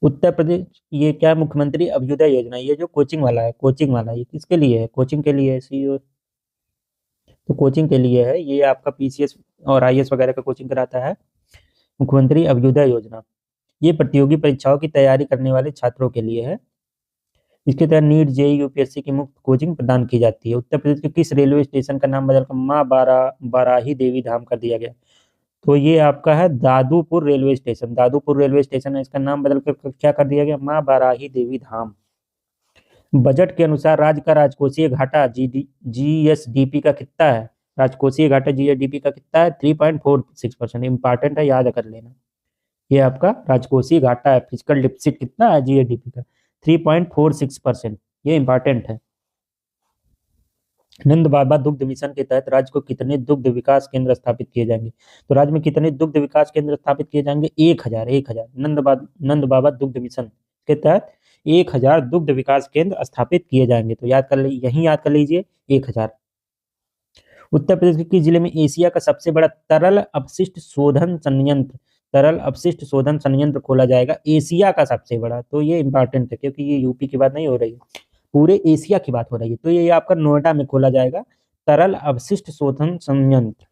उत्तर प्रदेश, ये क्या मुख्यमंत्री अभ्युदय योजना, ये जो कोचिंग वाला है, कोचिंग वाला, ये किसके लिए है? कोचिंग के लिए है, सीओ। तो कोचिंग के लिए है, ये आपका पीसीएस और आईएएस वगैरह का कोचिंग कराता है। मुख्यमंत्री अभ्युदय योजना, ये प्रतियोगी परीक्षाओं की तैयारी करने वाले छात्रों के लिए है। इसके तहत नीट जेईई यूपीएससी की मुफ्त कोचिंग प्रदान की जाती है। उत्तर प्रदेश के किस रेलवे स्टेशन का नाम बदलकर माँ बाराही देवी धाम कर दिया गया? तो ये आपका है Dadupur railway station. Dadupur railway station है, इसका नाम बदलकर क्या कर दिया गया? माँ बाराही देवी धाम। बजट के अनुसार राज्य का राजकोषीय घाटा जीएसडीपी का कितना है? राजकोषीय घाटा जीएसडीपी का कितना है? 3.46%। इंपॉर्टेंट है, याद कर लेना। ये आपका राजकोषीय घाटा है, फिजिकल डिफिसिट कितना है जीएसडीपी का? 3.46%। ये इंपॉर्टेंट है। नंद बाबा दुग्ध मिशन के तहत राज्य को कितने दुग्ध विकास केंद्र स्थापित किए जाएंगे? तो राज्य में कितने दुग्ध विकास केंद्र स्थापित किए जाएंगे? 1000। 1000 नंद बाबा दुग्ध मिशन के तहत 1000 दुग्ध विकास केंद्र स्थापित किए जाएंगे। तो याद कर यहीं याद कर लीजिए 1000। उत्तर प्रदेश के किस जिले में एशिया का सबसे बड़ा तरल अपशिष्ट शोधन संयंत्र खोला जाएगा? एशिया का सबसे बड़ा, तो ये इंपॉर्टेंट है क्योंकि ये यूपी की बात नहीं हो रही है, पूरे एशिया की बात हो रही है। तो ये आपका नोएडा में खोला जाएगा, तरल अपशिष्ट शोधन संयंत्र।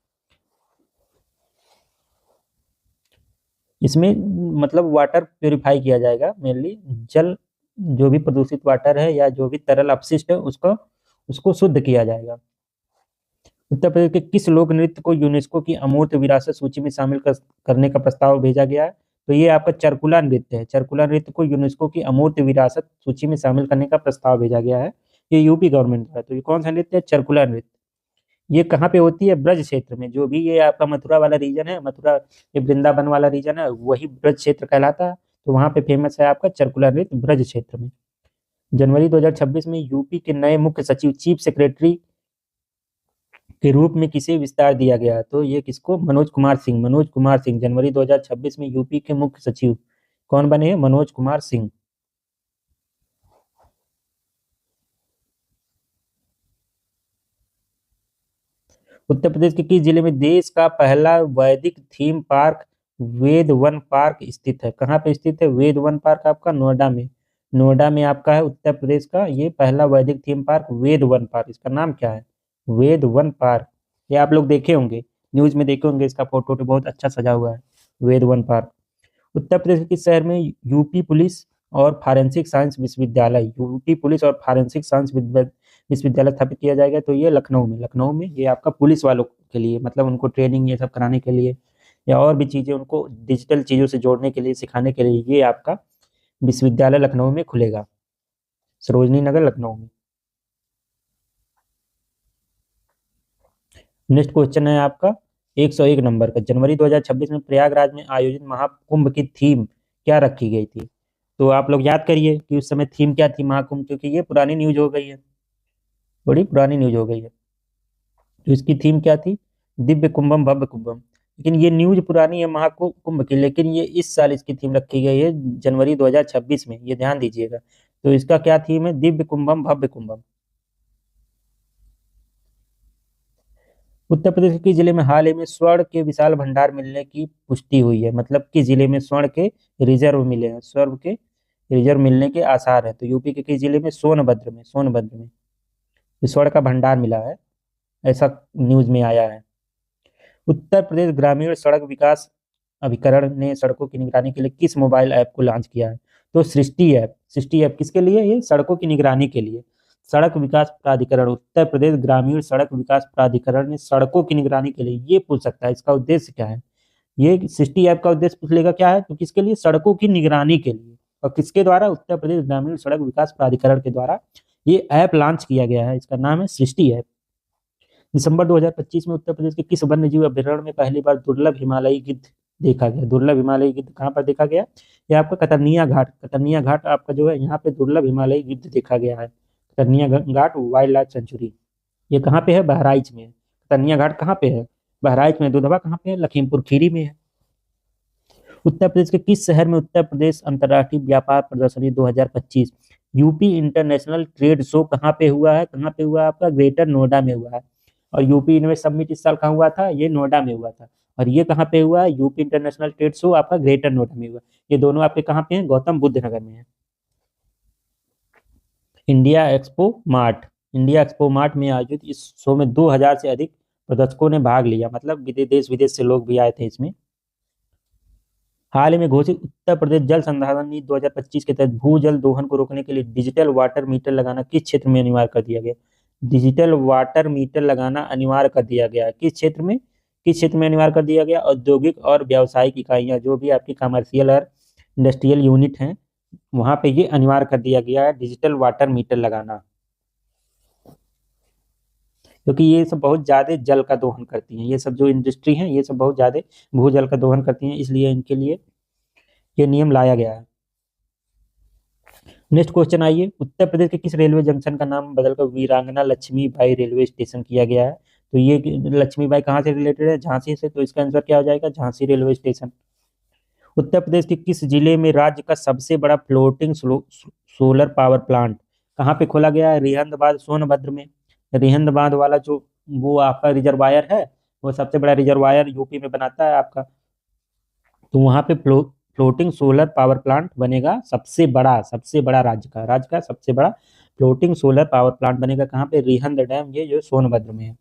इसमें मतलब वाटर प्योरीफाई किया जाएगा, मेनली जल, जो भी प्रदूषित वाटर है या जो भी तरल अपशिष्ट है उसको उसको शुद्ध किया जाएगा। उत्तर प्रदेश के किस लोक नृत्य को यूनेस्को की अमूर्त विरासत सूची में शामिल करने का प्रस्ताव भेजा गया है? तो ये आपका चरकुला नृत्य है। चरकुला नृत्य को यूनेस्को की अमूर्त विरासत सूची में शामिल करने का प्रस्ताव भेजा गया है। ये यूपी गवर्नमेंट का है। तो ये कौन सा नृत्य है? चरकुला नृत्य। ये कहाँ पे होती है? ब्रज क्षेत्र में। जो भी ये आपका मथुरा वाला रीजन है, मथुरा ये वृंदावन वाला रीजन है, वही ब्रज क्षेत्र कहलाता है। तो वहां पे फेमस है आपका चरकुला नृत्य ब्रज क्षेत्र में। जनवरी 2026 में यूपी के नए मुख्य सचिव चीफ सेक्रेटरी के रूप में किसे विस्तार दिया गया? तो ये किसको? मनोज कुमार सिंह। मनोज कुमार सिंह जनवरी 2026 में यूपी के मुख्य सचिव कौन बने हैं? मनोज कुमार सिंह। उत्तर प्रदेश के किस जिले में देश का पहला वैदिक थीम पार्क वेद वन पार्क स्थित है? कहाँ पे स्थित है वेद वन पार्क? आपका नोएडा में। नोएडा में आपका है उत्तर प्रदेश का ये पहला वैदिक थीम पार्क वेद वन पार्क। इसका नाम क्या है? वेद वन पार्क। ये आप लोग देखे होंगे, न्यूज़ में देखे होंगे, इसका फोटो तो बहुत अच्छा सजा हुआ है, वेद वन पार्क। उत्तर प्रदेश के किस शहर में यूपी पुलिस और फॉरेंसिक साइंस विश्वविद्यालय, यूपी पुलिस और फॉरेंसिक साइंस विश्वविद्यालय स्थापित किया जाएगा? तो ये लखनऊ में, लखनऊ में ये आपका पुलिस वालों के लिए, मतलब उनको ट्रेनिंग ये सब कराने के लिए या और भी चीज़ें उनको डिजिटल चीज़ों से जोड़ने के लिए, सिखाने के लिए ये आपका विश्वविद्यालय लखनऊ में खुलेगा, सरोजनी नगर लखनऊ में। नेक्स्ट क्वेश्चन है आपका 101 नंबर का, जनवरी 2026 में प्रयागराज में आयोजित महाकुंभ की थीम क्या रखी गई थी? तो आप लोग याद करिए कि उस समय थीम क्या थी महाकुंभ, क्योंकि ये पुरानी न्यूज हो गई है, बड़ी पुरानी न्यूज हो गई है। तो इसकी थीम क्या थी? दिव्य कुंभम भव्य कुंभम। लेकिन ये न्यूज पुरानी है महाकुंभ की, लेकिन ये इस साल इसकी थीम रखी गई है जनवरी 2026 में, ये ध्यान दीजिएगा। तो इसका क्या थीम है? दिव्य कुंभम भव्य कुंभम। उत्तर प्रदेश के जिले में हाल ही में स्वर्ण के विशाल भंडार मिलने की पुष्टि हुई है, मतलब कि जिले में स्वर्ण के रिजर्व मिले हैं, स्वर्ण के रिजर्व मिलने के आसार है। तो यूपी के किस जिले में? सोनभद्र में, सोनभद्र में ये स्वर्ण का भंडार मिला है, ऐसा न्यूज में आया है। उत्तर प्रदेश ग्रामीण सड़क विकास अभिकरण ने सड़कों की निगरानी के लिए किस मोबाइल ऐप को लॉन्च किया है? तो सृष्टि ऐप। सृष्टि ऐप किसके लिए? ये सड़कों की निगरानी के लिए। सड़क विकास प्राधिकरण, उत्तर प्रदेश ग्रामीण सड़क विकास प्राधिकरण ने सड़कों की निगरानी के लिए, ये पूछ सकता है इसका उद्देश्य क्या है। ये सृष्टि ऐप का उद्देश्य पूछ लेगा क्या है, तो किसके लिए? सड़कों की निगरानी के लिए। और किसके द्वारा? उत्तर प्रदेश ग्रामीण सड़क विकास प्राधिकरण के द्वारा ये ऐप लॉन्च किया गया है, इसका नाम है सृष्टि ऐप। दिसंबर 2025 में उत्तर प्रदेश के किस वन्य जीव अभ्यारण्य में पहली बार दुर्लभ हिमालयी गिद्ध देखा गया? दुर्लभ हिमालयी गिद्ध कहाँ पर देखा गया? ये आपका कतरनिया घाट, कतरनिया घाट आपका जो है यहाँ पे दुर्लभ हिमालयी गिद्ध देखा गया है, कतरनिया घाट वाइल्ड लाइफ सेंचुरी। ये कहाँ पे है? बहराइच में। कतरनिया घाट कहाँ पे है? बहराइच में। दुधवा कहाँ पे है? लखीमपुर खीरी में है। उत्तर प्रदेश के किस शहर में उत्तर प्रदेश अंतर्राष्ट्रीय व्यापार प्रदर्शनी 2025 यूपी इंटरनेशनल ट्रेड शो कहाँ पे हुआ है? कहाँ पे हुआ है? आपका ग्रेटर नोएडा में हुआ है। और यूपी इन्वेस्ट समिट इस साल कहाँ हुआ था? ये नोएडा में हुआ था। और ये कहाँ पे हुआ है? यूपी इंटरनेशनल ट्रेड शो आपका ग्रेटर नोएडा में हुआ। ये दोनों आपके कहाँ पे हैं? गौतम बुद्ध नगर में है। India expo mart, India expo mart में आयोजित इस शो में 2000 से अधिक प्रदर्शकों ने भाग लिया, मतलब देश विदेश से लोग भी आए थे इसमें। हाल ही में घोषित उत्तर प्रदेश जल संसाधन नीति 2025 के तहत भूजल दोहन को रोकने के लिए डिजिटल वाटर मीटर लगाना किस क्षेत्र में अनिवार्य कर दिया गया? डिजिटल वाटर मीटर लगाना अनिवार्य कर दिया गया। किस क्षेत्र में? किस क्षेत्र में अनिवार्य कर दिया गया? औद्योगिक और व्यावसायिक इकाइयां, जो भी आपकी कमर्शियल और इंडस्ट्रियल यूनिट हैं, वहां पे ये अनिवार्य कर दिया गया है डिजिटल वाटर मीटर लगाना, क्योंकि ये सब बहुत ज्यादा जल का दोहन करती हैं, ये सब जो इंडस्ट्री हैं ये सब बहुत ज्यादा भूजल का दोहन करती हैं, इसलिए इनके लिए ये नियम लाया गया है। नेक्स्ट क्वेश्चन आइए, उत्तर प्रदेश के किस रेलवे जंक्शन का नाम बदलकर वीरांगना लक्ष्मीबाई रेलवे स्टेशन किया गया है? तो ये लक्ष्मीबाई कहाँ से रिलेटेड है? झांसी से। तो इसका आंसर क्या हो जाएगा? Jhansi railway station. उत्तर प्रदेश के किस जिले में राज्य का सबसे बड़ा फ्लोटिंग सोलर पावर प्लांट कहाँ पे खोला गया है? रिहंद बांध सोनभद्र में। रिहंद बांध वाला जो वो आपका रिजर्वायर है, वो सबसे बड़ा रिजर्वायर यूपी में बनाता है आपका। तो वहां पे फ्लोटिंग सोलर पावर प्लांट बनेगा, सबसे बड़ा राज्य का सबसे बड़ा फ्लोटिंग सोलर पावर प्लांट बनेगा कहाँ पे? रिहंद डैम, ये जो सोनभद्र में है।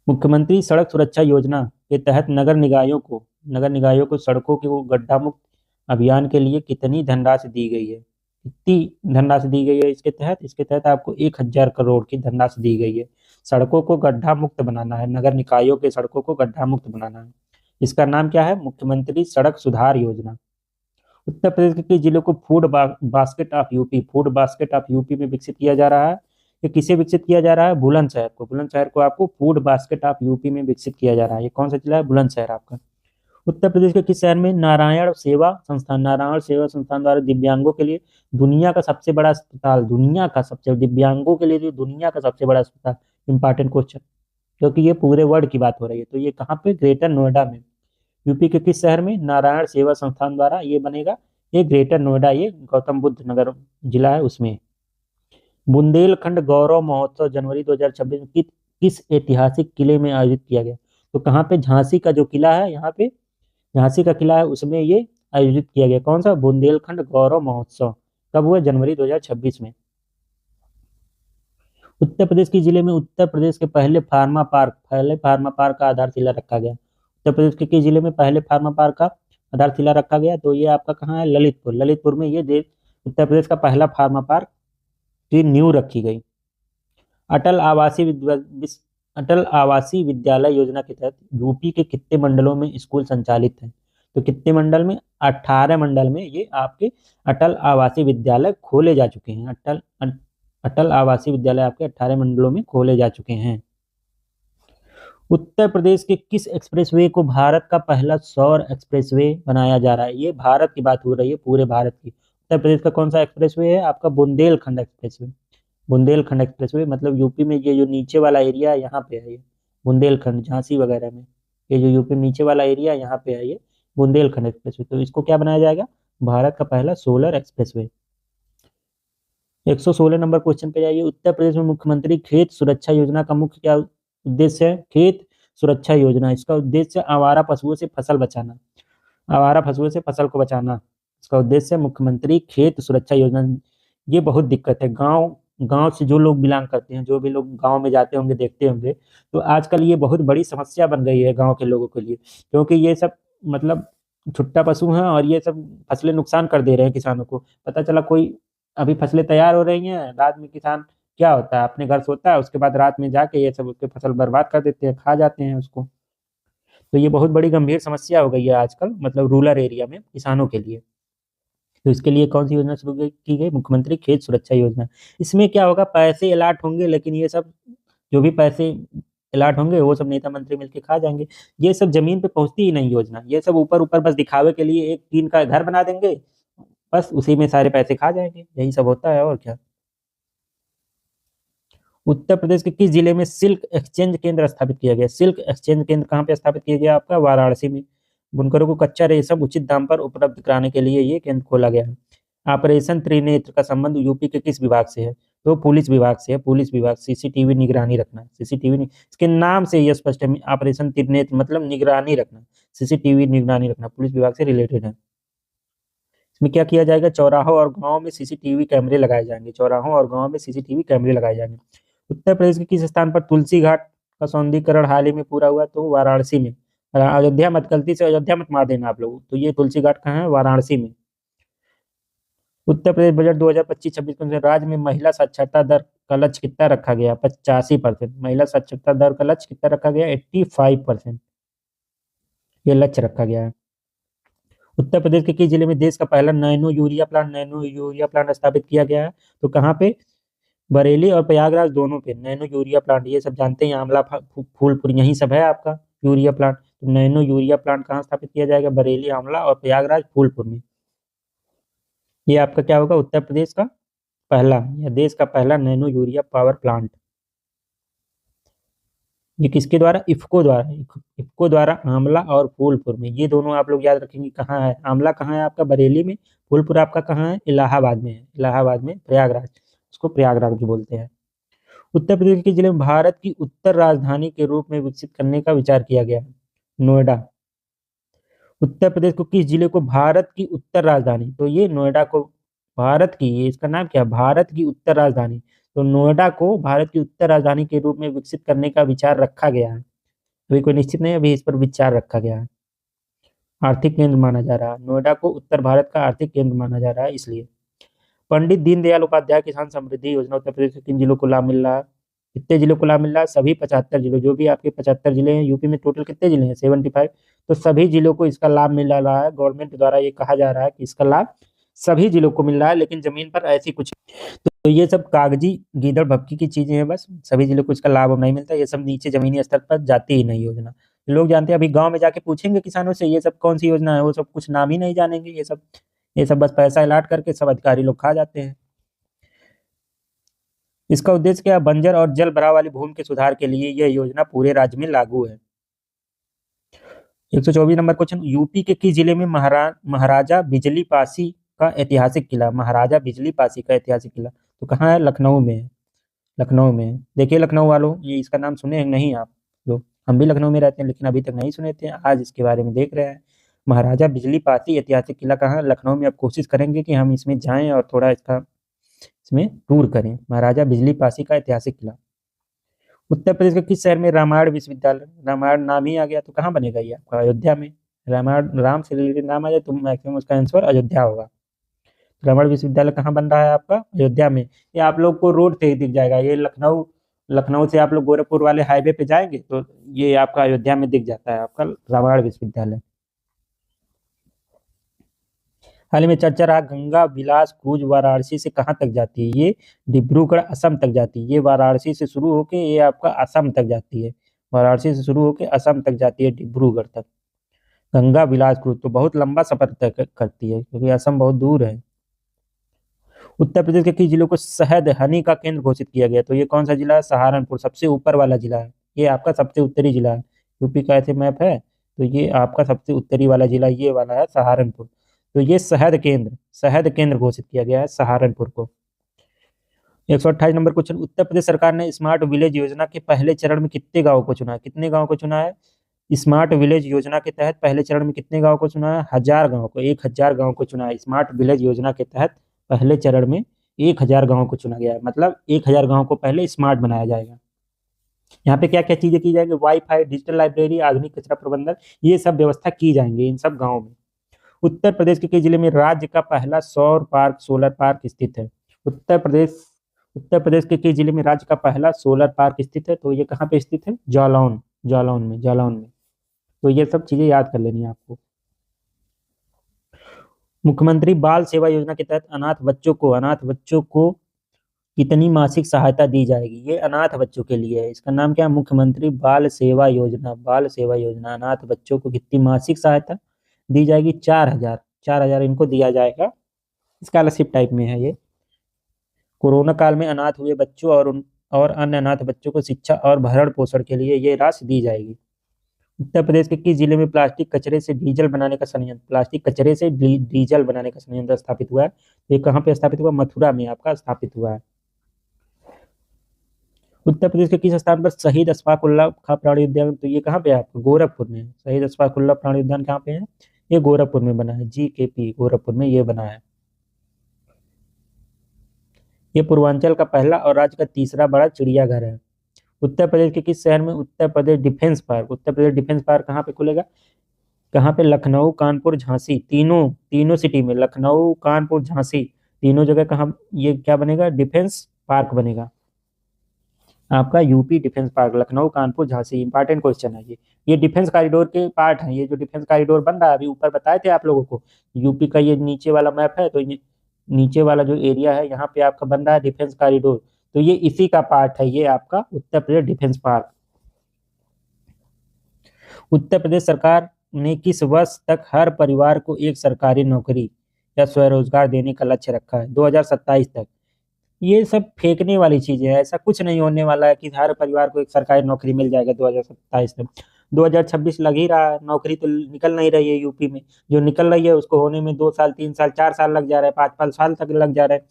मुख्यमंत्री सड़क सुरक्षा योजना के तहत नगर निकायों को सड़कों के वो गड्ढा मुक्त अभियान के लिए कितनी धनराशि दी गई है? कितनी धनराशि दी गई है इसके तहत? इसके तहत आपको 1000 करोड़ की धनराशि दी गई है। सड़कों को गड्ढा मुक्त बनाना है, नगर निकायों के सड़कों को गड्ढा मुक्त बनाना है। इसका नाम क्या है? मुख्यमंत्री सड़क सुधार योजना। उत्तर प्रदेश के किस जिले को basket of UP, food basket of UP में विकसित किया जा रहा है? ये किसे विकसित किया जा रहा है? बुलंदशहर को। बुलंदशहर को आपको फूड बास्केट ऑफ यूपी में विकसित किया जा रहा है। ये कौन सा जिला है? बुलंदशहर आपका। उत्तर प्रदेश के किस शहर में नारायण सेवा संस्थान द्वारा दिव्यांगों के लिए दुनिया का सबसे बड़ा अस्पताल, दुनिया का सबसे दिव्यांगों के लिए जो दुनिया का सबसे बड़ा अस्पताल, इंपॉर्टेंट क्वेश्चन, क्योंकि ये पूरे वर्ल्ड की बात हो रही है। तो ये कहाँ पे? ग्रेटर नोएडा में। यूपी के किस शहर में नारायण सेवा संस्थान द्वारा ये बनेगा? ये ग्रेटर नोएडा, ये गौतम बुद्ध नगर जिला है उसमें। बुंदेलखंड गौरव महोत्सव जनवरी 2026 में किस ऐतिहासिक किले में आयोजित किया गया? तो कहाँ पे? झांसी का जो किला है, यहाँ पे झांसी का किला है, उसमें ये आयोजित किया गया। कौन सा? बुंदेलखंड गौरव महोत्सव। कब हुआ? जनवरी 2026 में। उत्तर प्रदेश के जिले में उत्तर प्रदेश के पहले फार्मा पार्क का आधारशिला रखा गया। उत्तर प्रदेश के किस जिले में पहले फार्मा पार्क का आधारशिला रखा गया? तो ये आपका कहाँ है? ललितपुर। ललितपुर में ये देश उत्तर प्रदेश का पहला फार्मा पार्क की नींव रखी गई। अटल आवासीय अटल आवासीय विद्यालय योजना के तहत यूपी के कितने मंडलों में स्कूल संचालित हैं? तो कितने मंडल में? 18 मंडल में ये आपके अटल आवासीय विद्यालय खोले जा चुके हैं। अटल आवासीय विद्यालय आपके 18 मंडलों में खोले जा चुके हैं। उत्तर प्रदेश के किस एक्सप्रेसवे को भारत का पहला सौर एक्सप्रेसवे बनाया जा रहा है? ये भारत की बात हो रही है, पूरे भारत की। उत्तर प्रदेश का कौन सा एक्सप्रेसवे है? आपका बुंदेलखंड एक्सप्रेसवे। बुंदेलखंड एक्सप्रेसवे मतलब यूपी में ये जो नीचे वाला एरिया है यहाँ पे है ये बुंदेलखंड, झांसी वगैरह में ये जो यूपी नीचे वाला एरिया है यहाँ पे है ये बुंदेलखंड एक्सप्रेसवे। तो इसको क्या बनाया जाएगा? भारत का पहला सोलर एक्सप्रेसवे। 116 नंबर क्वेश्चन पे जाइए। उत्तर प्रदेश में मुख्यमंत्री खेत सुरक्षा योजना का मुख्य क्या उद्देश्य है? खेत सुरक्षा योजना, इसका उद्देश्य आवारा पशुओं से फसल बचाना, आवारा पशुओं से फसल को बचाना इसका उद्देश्य है। मुख्यमंत्री खेत सुरक्षा योजना। ये बहुत दिक्कत है, गांव गांव से जो लोग बिलोंग करते हैं, जो भी लोग गांव में जाते होंगे देखते होंगे, तो आजकल ये बहुत बड़ी समस्या बन गई है गांव के लोगों के लिए, क्योंकि ये सब मतलब छुट्टा पशु हैं और ये सब फसलें नुकसान कर दे रहे हैं किसानों को। पता चला कोई अभी फसलें तैयार हो रही हैं, रात में किसान क्या होता है अपने घर सोता है, उसके बाद रात में जाके ये सब उसके फसल बर्बाद कर देते हैं, खा जाते हैं उसको। तो ये बहुत बड़ी गंभीर समस्या हो गई है आजकल, मतलब रूरल एरिया में किसानों के लिए। तो इसके लिए कौन सी योजना शुरू की गई? मुख्यमंत्री खेत सुरक्षा योजना। इसमें क्या होगा? पैसे अलाट होंगे, लेकिन ये सब जो भी पैसे अलाट होंगे वो सब नेता मंत्री मिलके खा जाएंगे। ये सब जमीन पे पहुंचती ही नहीं योजना, ये सब ऊपर ऊपर बस दिखावे के लिए एक टीन का घर बना देंगे, बस उसी में सारे पैसे खा जाएंगे, यही सब होता है और क्या। उत्तर प्रदेश के किस जिले में सिल्क एक्सचेंज केंद्र स्थापित किया गया? सिल्क एक्सचेंज केंद्र कहाँ पे स्थापित किया गया? आपका वाराणसी में। बुनकरों को कच्चा रेशम उचित दाम पर उपलब्ध कराने के लिए ये केंद्र खोला गया है। ऑपरेशन त्रिनेत्र का संबंध यूपी के किस विभाग से है? तो पुलिस विभाग से है। पुलिस विभाग सीसीटीवी निगरानी रखना, सीसीटीवी इसके नाम से ये स्पष्ट है, ऑपरेशन त्रिनेत्र मतलब निगरानी रखना, सीसीटीवी निगरानी रखना पुलिस विभाग से रिलेटेड है। इसमें क्या किया जाएगा? चौराहों और गांवों में सीसीटीवी कैमरे लगाए जाएंगे, चौराहों और गांवों में सीसीटीवी कैमरे लगाए जाएंगे। उत्तर प्रदेश के किस स्थान पर तुलसी घाट का सौंदर्यीकरण हाल ही में पूरा हुआ? तो वाराणसी में। अयोध्या मत, गलती से अयोध्या मत मार देना आप लोग, तो ये तुलसी घाट कहाँ है? वाराणसी में। उत्तर प्रदेश बजट 2025-26 के अनुसार राज्य में महिला साक्षरता दर का लक्ष्य कितना रखा गया? 85%। महिला साक्षरता दर का लक्ष्य कितना रखा गया? 85% ये लक्ष्य रखा गया है। उत्तर प्रदेश के किस जिले में देश का पहला नैनो यूरिया प्लांट स्थापित किया गया है? तो कहाँ पे? बरेली और प्रयागराज दोनों पे नैनो यूरिया प्लांट, ये सब जानते हैं, आंवला फूलपुर यही सब है आपका यूरिया प्लांट। तो नैनो यूरिया प्लांट कहाँ स्थापित किया जाएगा? बरेली, आंवला और प्रयागराज फूलपुर में। ये आपका क्या होगा? उत्तर प्रदेश का पहला या देश का पहला नैनो यूरिया पावर प्लांट। ये किसके द्वारा? इफ्को द्वारा। इफ्को द्वारा आंवला और फूलपुर में, ये दोनों आप लोग याद रखेंगे। कहाँ है आंवला? कहाँ है आपका? बरेली में। फूलपुर आपका कहाँ है? इलाहाबाद में है। इलाहाबाद में प्रयागराज, उसको प्रयागराज भी बोलते हैं। उत्तर प्रदेश के जिले में भारत की उत्तर राजधानी के रूप में विकसित करने का विचार किया गया है। नोएडा। उत्तर प्रदेश को किस जिले को भारत की उत्तर राजधानी? तो ये नोएडा को भारत की, ये इसका नाम क्या है? भारत की उत्तर राजधानी। तो नोएडा को भारत की उत्तर राजधानी के रूप में विकसित करने का विचार रखा गया है। अभी कोई निश्चित नहीं, अभी इस पर विचार रखा गया है। आर्थिक केंद्र माना जा रहा है नोएडा को, उत्तर भारत का आर्थिक केंद्र माना जा रहा है इसलिए। पंडित दीनदयाल उपाध्याय किसान समृद्धि योजना उत्तर प्रदेश के किन जिलों को लाभ मिल रहा है? कितने जिलों को लाभ मिल रहा है? सभी 75 जिलों, जो भी आपके 75 जिले हैं यूपी में, टोटल कितने जिले हैं? 75। तो सभी जिलों को इसका लाभ मिल रहा है। गवर्नमेंट द्वारा ये कहा जा रहा है कि इसका लाभ सभी जिलों को मिल रहा है, लेकिन जमीन पर ऐसी कुछ, तो ये सब कागजी गीदड़ भपकी की चीजें हैं, बस सभी जिलों को इसका लाभ नहीं मिलता। ये सब नीचे जमीनी स्तर पर जाती ही नहीं योजना। लोग जानते हैं, अभी गांव में जाके पूछेंगे किसानों से ये सब कौन सी योजना है, वो सब कुछ नाम ही नहीं जानेंगे। ये सब बस पैसा अलाट करके सब अधिकारी लोग खा जाते हैं। इसका उद्देश्य क्या है? बंजर और जल भराव वाली भूमि के सुधार के लिए यह योजना पूरे राज्य में लागू है। 124 नंबर क्वेश्चन। यूपी के किस जिले में महाराजा बिजली पासी का ऐतिहासिक किला? महाराजा बिजली पासी का ऐतिहासिक किला तो कहाँ है? लखनऊ में है। लखनऊ में है। देखिए लखनऊ वालों, ये इसका नाम सुने हैं नहीं आप लोग? हम भी लखनऊ में रहते हैं, लेकिन अभी तक नहीं सुने थे, आज इसके बारे में देख रहे हैं। महाराजा बिजली पासी ऐतिहासिक किला कहाँ है? लखनऊ में। अब कोशिश करेंगे कि हम इसमें जाएं और थोड़ा इसका इसमें टूर करें। महाराजा बिजली पासी का ऐतिहासिक किला। उत्तर प्रदेश के किस शहर में रामायण विश्वविद्यालय? रामायण नाम ही आ गया तो कहाँ बनेगा ये आपका? अयोध्या में। रामायण राम से रिलेटेड नाम आ जाए तो मैक्सिमम उसका आंसर अयोध्या होगा। रामायण विश्वविद्यालय कहाँ बन रहा है आपका? अयोध्या में। ये आप लोग को रोड से ही दिख जाएगा। ये लखनऊ लखनऊ से आप लोग गोरखपुर वाले हाईवे पे जाएंगे तो ये आपका अयोध्या में दिख जाता है आपका रामायण विश्वविद्यालय। हाल ही में चर्चा रहा गंगा विलास क्रूज वाराणसी से कहाँ तक जाती है? ये डिब्रूगढ़ असम तक जाती है। ये वाराणसी से शुरू होके ये आपका असम तक जाती है। वाराणसी से शुरू होके असम तक जाती है, डिब्रूगढ़ तक। गंगा विलास क्रूज तो बहुत लंबा सफर तय करती है क्योंकि असम बहुत दूर है। उत्तर प्रदेश के किस जिलों को शहद हनी का केंद्र घोषित किया गया? तो ये कौन सा जिला है? सहारनपुर, सबसे ऊपर वाला जिला है। ये आपका सबसे उत्तरी जिला है। यूपी का ऐसे मैप है तो ये आपका सबसे उत्तरी वाला जिला ये वाला है सहारनपुर। तो ये शहद केंद्र घोषित किया गया है सहारनपुर को। 128 नंबर क्वेश्चन, उत्तर प्रदेश सरकार ने स्मार्ट विलेज योजना के पहले चरण में कितने गाँव को चुना है? कितने गाँव को चुना है? स्मार्ट विलेज योजना के तहत पहले चरण में कितने गाँव को चुना है? 1000 गाँव को, 1000 गाँव को चुना है। स्मार्ट विलेज योजना के तहत पहले चरण में 1000 गाँव को चुना गया है। मतलब 1000 गाँव को पहले स्मार्ट बनाया जाएगा। यहाँ पे क्या क्या चीजें की जाएंगी? वाईफाई, डिजिटल लाइब्रेरी, आधुनिक कचरा प्रबंधन, ये सब व्यवस्था की जाएंगी इन सब गाँव में। उत्तर प्रदेश के किस जिले में राज्य का पहला सौर पार्क सोलर पार्क स्थित है? उत्तर प्रदेश उत्तर प्रदेश के किस जिले में राज्य का पहला सोलर पार्क स्थित है? तो ये कहाँ पे स्थित है? जालौन में। तो ये सब चीजें याद कर लेनी है आपको। मुख्यमंत्री बाल सेवा योजना के तहत अनाथ बच्चों को कितनी मासिक सहायता दी जाएगी? ये अनाथ बच्चों के लिए है। इसका नाम क्या है? मुख्यमंत्री बाल सेवा योजना। अनाथ बच्चों को कितनी मासिक सहायता दी जाएगी? 4000। 4000 इनको दिया जाएगा। स्कॉलरशिप टाइप में है ये। कोरोना काल में अनाथ हुए बच्चों और अन्य अनाथ बच्चों को शिक्षा और भरण पोषण के लिए ये राशि दी जाएगी। उत्तर प्रदेश के किस जिले में प्लास्टिक कचरे से डीजल बनाने का संयंत्र स्थापित हुआ है? ये कहाँ पे स्थापित हुआ? मथुरा में आपका स्थापित हुआ है। उत्तर प्रदेश के किस स्थान पर शहीद अशफाक उल्लाह खां प्राणी उद्यान? तो ये कहाँ पे है आपका? गोरखपुर में। शहीद अशफाक उल्लाह प्राणी उद्यान कहाँ पे है? ये गोरखपुर में बना है। GKP गोरखपुर में ये बना है। ये पूर्वांचल का पहला और राज्य का तीसरा बड़ा चिड़ियाघर है। उत्तर प्रदेश के किस शहर में उत्तर प्रदेश डिफेंस पार्क कहाँ पे खुलेगा? कहाँ पे? लखनऊ, कानपुर, झांसी, तीनों तीनों सिटी में। लखनऊ, कानपुर, झांसी, तीनों जगह कहाँ ये क्या बनेगा? डिफेंस पार्क बनेगा आपका। UP defence park, Lucknow, Kanpur, Jhansi. Important question है ये डिफेंस कॉरिडोर के पार्ट है। ये जो डिफेंस कॉरिडोर बन रहा है अभी ऊपर बताए थे आप लोगों को, यूपी का ये नीचे वाला मैप है तो ये नीचे वाला जो एरिया है यहाँ पे आपका बन रहा है डिफेंस कॉरिडोर, तो ये इसी का पार्ट है ये आपका उत्तर प्रदेश डिफेंस पार्क। उत्तर प्रदेश सरकार ने किस वर्ष तक हर परिवार को एक सरकारी नौकरी या स्वरोजगार देने का लक्ष्य रखा है? 2027 तक। ये सब फेंकने वाली चीजें है। ऐसा कुछ नहीं होने वाला है कि हर परिवार को एक सरकारी नौकरी मिल जाएगा 2027 तक। 2026 लग ही रहा है, नौकरी तो निकल नहीं रही है यूपी में। जो निकल रही है उसको होने में 2 साल, 3 साल, 4 साल लग जा रहा है, 5 5 साल तक लग जा रहा है।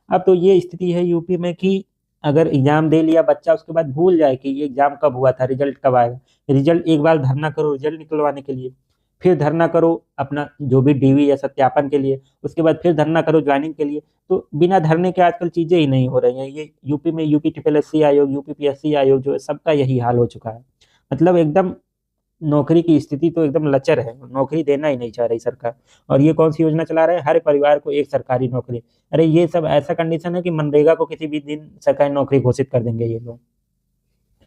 अब तो ये स्थिति है यूपी में कि अगर एग्जाम दे लिया बच्चा उसके बाद भूल जाए कि ये एग्जाम कब हुआ था, रिजल्ट कब आएगा। रिजल्ट एक बार धरना करो रिजल्ट निकलवाने के लिए, फिर धरना करो अपना जो भी डीवी या सत्यापन के लिए, उसके बाद फिर धरना करो ज्वाइनिंग के लिए। तो बिना धरने के आजकल चीजें ही नहीं हो रही हैं। ये यूपी में यूपी ट्रिपल एससी आयोग, यूपी PSC आयोग जो है सबका यही हाल हो चुका है। मतलब एकदम नौकरी की स्थिति तो एकदम लचर है, नौकरी देना ही नहीं चाह रही सरकार। और ये कौन सी योजना चला रहे हैं? हर परिवार को एक सरकारी नौकरी। अरे ये सब ऐसा कंडीशन है कि मनरेगा को किसी भी दिन सरकारी नौकरी घोषित कर देंगे ये लोग।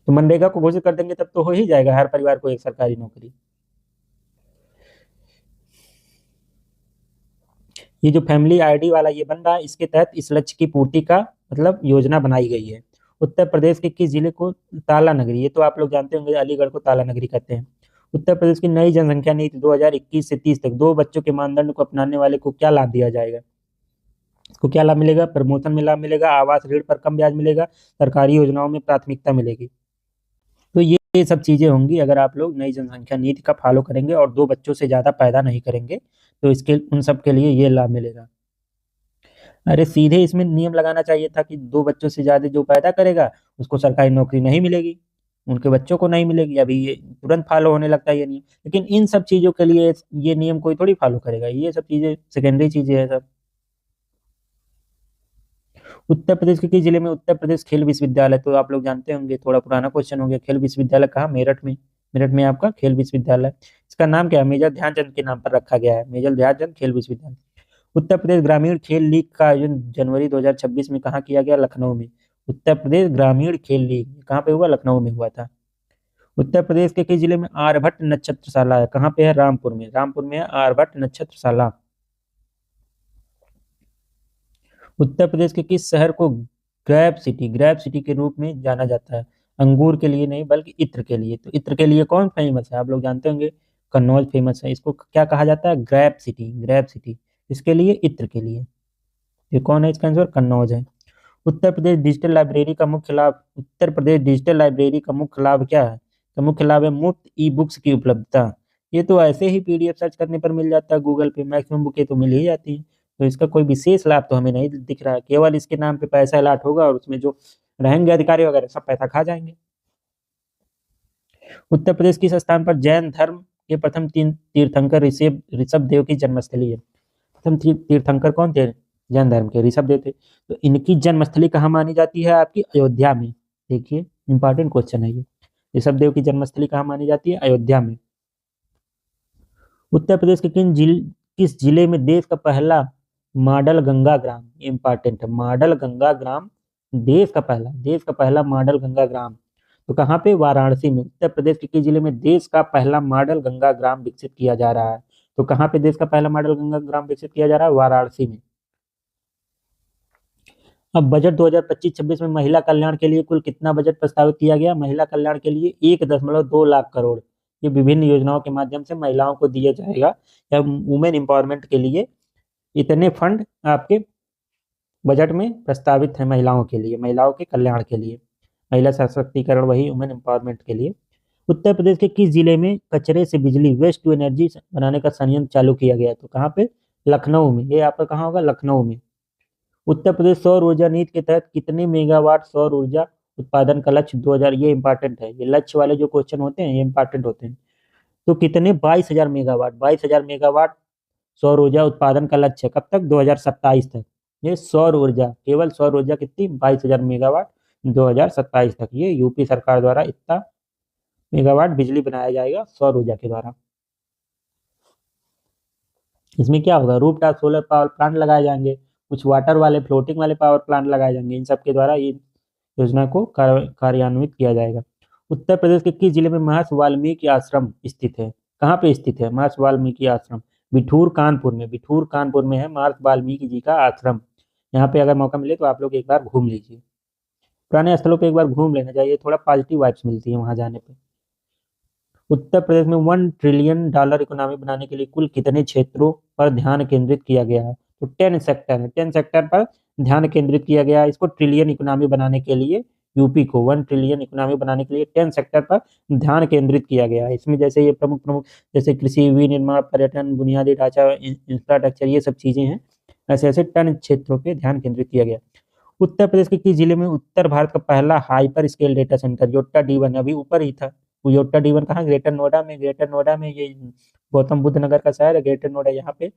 तो मनरेगा को घोषित कर देंगे तब तो हो ही जाएगा हर परिवार को एक सरकारी नौकरी। ये जो फैमिली ID वाला ये बन रहा है इसके तहत इस लक्ष्य की पूर्ति का मतलब योजना बनाई गई है। उत्तर प्रदेश के किस जिले को ताला नगरी? ये तो आप लोग जानते होंगे, अलीगढ़ को ताला नगरी कहते हैं। उत्तर प्रदेश की नई जनसंख्या नीति 2021 से 30 तक 2 बच्चों के मानदंड को अपनाने वाले को क्या लाभ दिया जाएगा? इसको क्या लाभ मिलेगा? प्रमोशन में लाभ मिलेगा, आवास ऋण पर कम ब्याज मिलेगा, सरकारी योजनाओं में प्राथमिकता मिलेगी। तो ये सब चीजें होंगी अगर आप लोग नई जनसंख्या नीति का फॉलो करेंगे और 2 बच्चों से ज्यादा पैदा नहीं करेंगे तो इसके उन सब के लिए ये लाभ मिलेगा। अरे सीधे इसमें नियम लगाना चाहिए था कि 2 बच्चों से ज्यादा जो पैदा करेगा उसको सरकारी नौकरी नहीं मिलेगी, उनके बच्चों को नहीं मिलेगी। अभी ये तुरंत फॉलो होने लगता है ये नियम, लेकिन इन सब चीजों के लिए ये नियम कोई थोड़ी फॉलो करेगा। ये सब चीजें सेकेंडरी चीजें है सब। उत्तर प्रदेश के किस जिले में उत्तर प्रदेश खेल विश्वविद्यालय, तो आप लोग जानते होंगे, थोड़ा पुराना क्वेश्चन हो गया। खेल विश्वविद्यालय कहाँ? मेरठ में। मेरठ में आपका खेल विश्वविद्यालय। इसका नाम क्या है? मेजर ध्यानचंद के नाम पर रखा गया है, मेजर ध्यानचंद खेल विश्वविद्यालय। उत्तर प्रदेश ग्रामीण खेल लीग का आयोजन जनवरी 2026 में कहाँ किया गया? लखनऊ में। उत्तर प्रदेश ग्रामीण खेल लीग कहाँ पे हुआ? लखनऊ में हुआ था। उत्तर प्रदेश के किस जिले में आर्यभट्ट नक्षत्रशाला है? कहाँ पे है? रामपुर में। रामपुर में है आर्यभट्ट नक्षत्रशाला। उत्तर प्रदेश के किस शहर को ग्रेप सिटी के रूप में जाना जाता है? अंगूर के लिए नहीं, बल्कि इत्र के लिए। तो इत्र के लिए कौन फेमस है? आप लोग जानते होंगे, कन्नौज फेमस है। इसको क्या कहा जाता है? Grep city. ग्रेप सिटी इसके लिए, इत्र के लिए। ये कौन है? इसका आंसर कन्नौज है। उत्तर प्रदेश डिजिटल लाइब्रेरी का मुख्य लाभ, उत्तर प्रदेश डिजिटल लाइब्रेरी का मुख्य लाभ क्या है? तो मुख्य लाभ है मुफ्त ई बुक्स की उपलब्धता। ये तो ऐसे ही पीडीएफ सर्च करने पर मिल जाता है, गूगल पे मैक्सिमम बुकें तो मिल ही जाती है। तो इसका कोई विशेष लाभ तो हमें नहीं दिख रहा है, केवल इसके नाम पे पैसा अलॉट होगा और उसमें जो रहेंगे अधिकारी वगैरह सब पैसा खा जाएंगे। उत्तर प्रदेश किस स्थान पर जैन धर्म के प्रथम तीन तीर्थंकर ऋषभ ऋषभ देव की जन्मस्थली है? प्रथम तीर्थंकर कौन थे? जैन धर्म के ऋषभ देव थे। तो इनकी जन्मस्थली कहाँ मानी जाती है? आपकी अयोध्या में। देखिए, इंपॉर्टेंट क्वेश्चन है ये। ऋषभ देव की जन्मस्थली कहाँ मानी जाती है? अयोध्या में। उत्तर प्रदेश के किस जिले में देश का पहला मॉडल गंगा ग्राम, इंपॉर्टेंट है, मॉडल गंगा ग्राम, देश का पहला मॉडल गंगा ग्राम, तो कहाँ पे? वाराणसी में। उत्तर प्रदेश के किस जिले में देश का पहला मॉडल गंगा ग्राम विकसित किया जा रहा है? तो कहाँ पे देश का पहला मॉडल गंगा ग्राम विकसित किया जा रहा है? वाराणसी में। अब बजट 2025-26 में महिला कल्याण के लिए कुल कितना बजट प्रस्तावित किया गया? महिला कल्याण के लिए 1.2 लाख करोड़। ये विभिन्न योजनाओं के माध्यम से महिलाओं को दिया जाएगा, या वुमेन एम्पावरमेंट के लिए इतने फंड आपके बजट में प्रस्तावित है, महिलाओं के लिए, महिलाओं के कल्याण के लिए, महिला सशक्तिकरण, वही वुमेन एम्पावरमेंट के लिए। उत्तर प्रदेश के किस जिले में कचरे से बिजली, वेस्ट टू एनर्जी बनाने का संयंत्र चालू किया गया? तो कहाँ पे? लखनऊ में। ये आपका कहाँ होगा? लखनऊ में। उत्तर प्रदेश सौर ऊर्जा नीति के तहत कितने मेगावाट सौर ऊर्जा उत्पादन का लक्ष्य 2000, ये इंपॉर्टेंट है, ये लक्ष्य वाले जो क्वेश्चन होते हैं ये इंपॉर्टेंट होते हैं। तो कितने? 22,000 मेगावाट। 22,000 मेगावाट सौर ऊर्जा उत्पादन का लक्ष्य है। कब तक? 2027 तक। ये सौर ऊर्जा, केवल सौर ऊर्जा कितनी? 22,000 मेगावाट 2027 तक। ये यूपी सरकार द्वारा इतना मेगावाट बिजली बनाया जाएगा सौर ऊर्जा के द्वारा। इसमें क्या होगा? रूफटॉप सोलर पावर प्लांट लगाए जाएंगे, कुछ वाटर वाले, फ्लोटिंग वाले पावर प्लांट लगाए जाएंगे। इन सब के द्वारा ये योजना को कार्यान्वित किया जाएगा। उत्तर प्रदेश के किस जिले में महर्षि वाल्मीकि आश्रम स्थित है? कहाँ पे स्थित है महर्षि वाल्मीकि आश्रम? बिठूर कानपुर में। बिठूर कानपुर में है महर्षि वाल्मीकि जी का आश्रम। यहाँ पे अगर मौका मिले तो आप लोग एक बार घूम लीजिए, पुराने स्थलों पे एक बार घूम लेना चाहिए, थोड़ा पॉजिटिव वाइब्स मिलती है वहां जाने पे। उत्तर प्रदेश में $1 ट्रिलियन इकोनॉमी बनाने के लिए कुल कितने क्षेत्रों पर ध्यान केंद्रित किया गया है? तो 10 सेक्टर है, 10 सेक्टर पर ध्यान केंद्रित किया गया है इसको ट्रिलियन इकोनॉमी बनाने के लिए। यूपी को 1 ट्रिलियन इकोनॉमी बनाने के लिए 10 सेक्टर पर ध्यान केंद्रित किया गया है। इसमें जैसे ये प्रमुख प्रमुख, जैसे कृषि, विनिर्माण, पर्यटन, बुनियादी ढांचा, इंफ्रास्ट्रक्चर, ये सब चीजें हैं। ऐसे ऐसे 10 क्षेत्रों पे ध्यान केंद्रित किया गया। उत्तर प्रदेश के किस जिले में उत्तर भारत का पहला hyper scale data centre, Yotta D1, अभी ऊपर ही था वो योट्टा D1, कहाँ? ग्रेटर नोएडा में। ग्रेटर नोएडा में, ये गौतम बुद्ध नगर का शहर है ग्रेटर नोएडा, यहाँ पे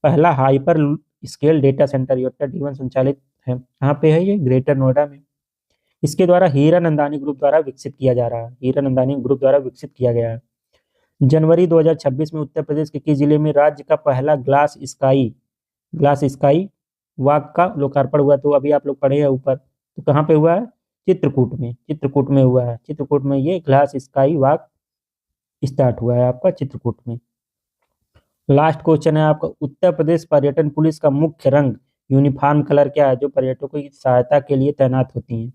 पहला hyper scale data centre Yotta D1 संचालित है। कहाँ पे है ये? ग्रेटर नोएडा में। इसके द्वारा हीरानंदानी ग्रुप द्वारा विकसित किया जा रहा है, हीरानंदानी ग्रुप द्वारा विकसित किया गया है। जनवरी 2026 में उत्तर प्रदेश के किस जिले में राज्य का पहला ग्लास स्काई वॉक का लोकार्पण हुआ? तो अभी आप लोग पढ़े हैं ऊपर, तो कहाँ पे हुआ है? चित्रकूट में। चित्रकूट में हुआ है। चित्रकूट में ये ग्लास स्काई वॉक स्टार्ट हुआ है आपका चित्रकूट में। लास्ट क्वेश्चन है आपका, उत्तर प्रदेश पर्यटन पुलिस का मुख्य रंग, यूनिफॉर्म कलर क्या है जो पर्यटकों की सहायता के लिए तैनात होती है?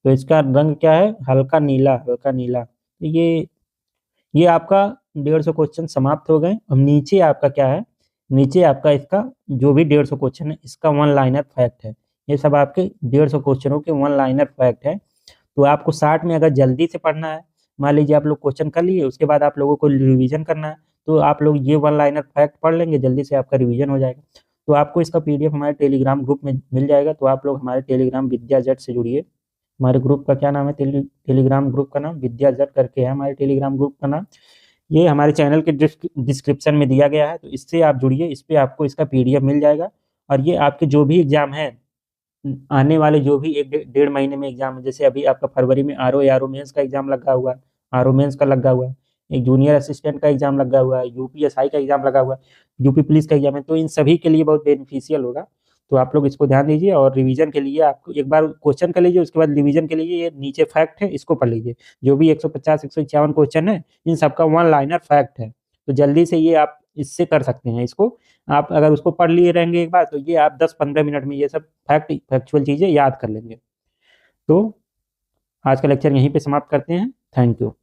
तो इसका रंग क्या है? हल्का नीला। हल्का नीला। तो ये आपका 150 क्वेश्चन समाप्त हो गए। अब नीचे आपका क्या है? नीचे आपका इसका जो भी 150 क्वेश्चन है इसका वन लाइनर फैक्ट है। ये सब आपके 150 क्वेश्चनों के वन लाइनर फैक्ट है। तो आपको 60 में अगर जल्दी से पढ़ना है, मान लीजिए आप लोग क्वेश्चन कर लिए, उसके बाद आप लोगों को रिवीजन करना है, तो आप लोग ये वन लाइनर फैक्ट पढ़ लेंगे, जल्दी से आपका रिवीजन हो जाएगा। तो आपको इसका पीडीएफ हमारे टेलीग्राम ग्रुप में मिल जाएगा। तो आप लोग हमारे टेलीग्राम विद्या जट से जुड़िए। हमारे ग्रुप का क्या नाम है? टेलीग्राम ग्रुप का नाम विद्या जट करके है हमारे टेलीग्राम ग्रुप का नाम। ये हमारे चैनल के डिस्क्रिप्शन में दिया गया है, तो इससे आप जुड़िए, इस पे आपको इसका पीडीएफ मिल जाएगा। और ये आपके जो भी एग्जाम है आने वाले जो भी एक डेढ़ महीने में एग्जाम है, जैसे अभी आपका फरवरी में आर ओ मेंस का एग्जाम लगा हुआ है, आर ओ मेंस का लगा हुआ है, एक जूनियर असिस्टेंट का एग्जाम लगा हुआ है, यूपीएसआई का एग्जाम लगा हुआ है, यूपी पुलिस का एग्जाम है, तो इन सभी के लिए बहुत बेनिफिशियल होगा। तो आप लोग इसको ध्यान दीजिए, और रिवीजन के लिए आपको एक बार क्वेश्चन कर लीजिए, उसके बाद रिवीजन के लिए ये नीचे फैक्ट है, इसको पढ़ लीजिए। जो भी 150 151 क्वेश्चन है, इन सबका वन लाइनर फैक्ट है, तो जल्दी से ये आप इससे कर सकते हैं इसको। आप अगर उसको पढ़ लिए रहेंगे एक बार, तो ये आप 10-15 मिनट में ये सब फैक्चुअल चीज़ें याद कर लेंगे। तो आज का लेक्चर यहीं पे समाप्त करते हैं। Thank you.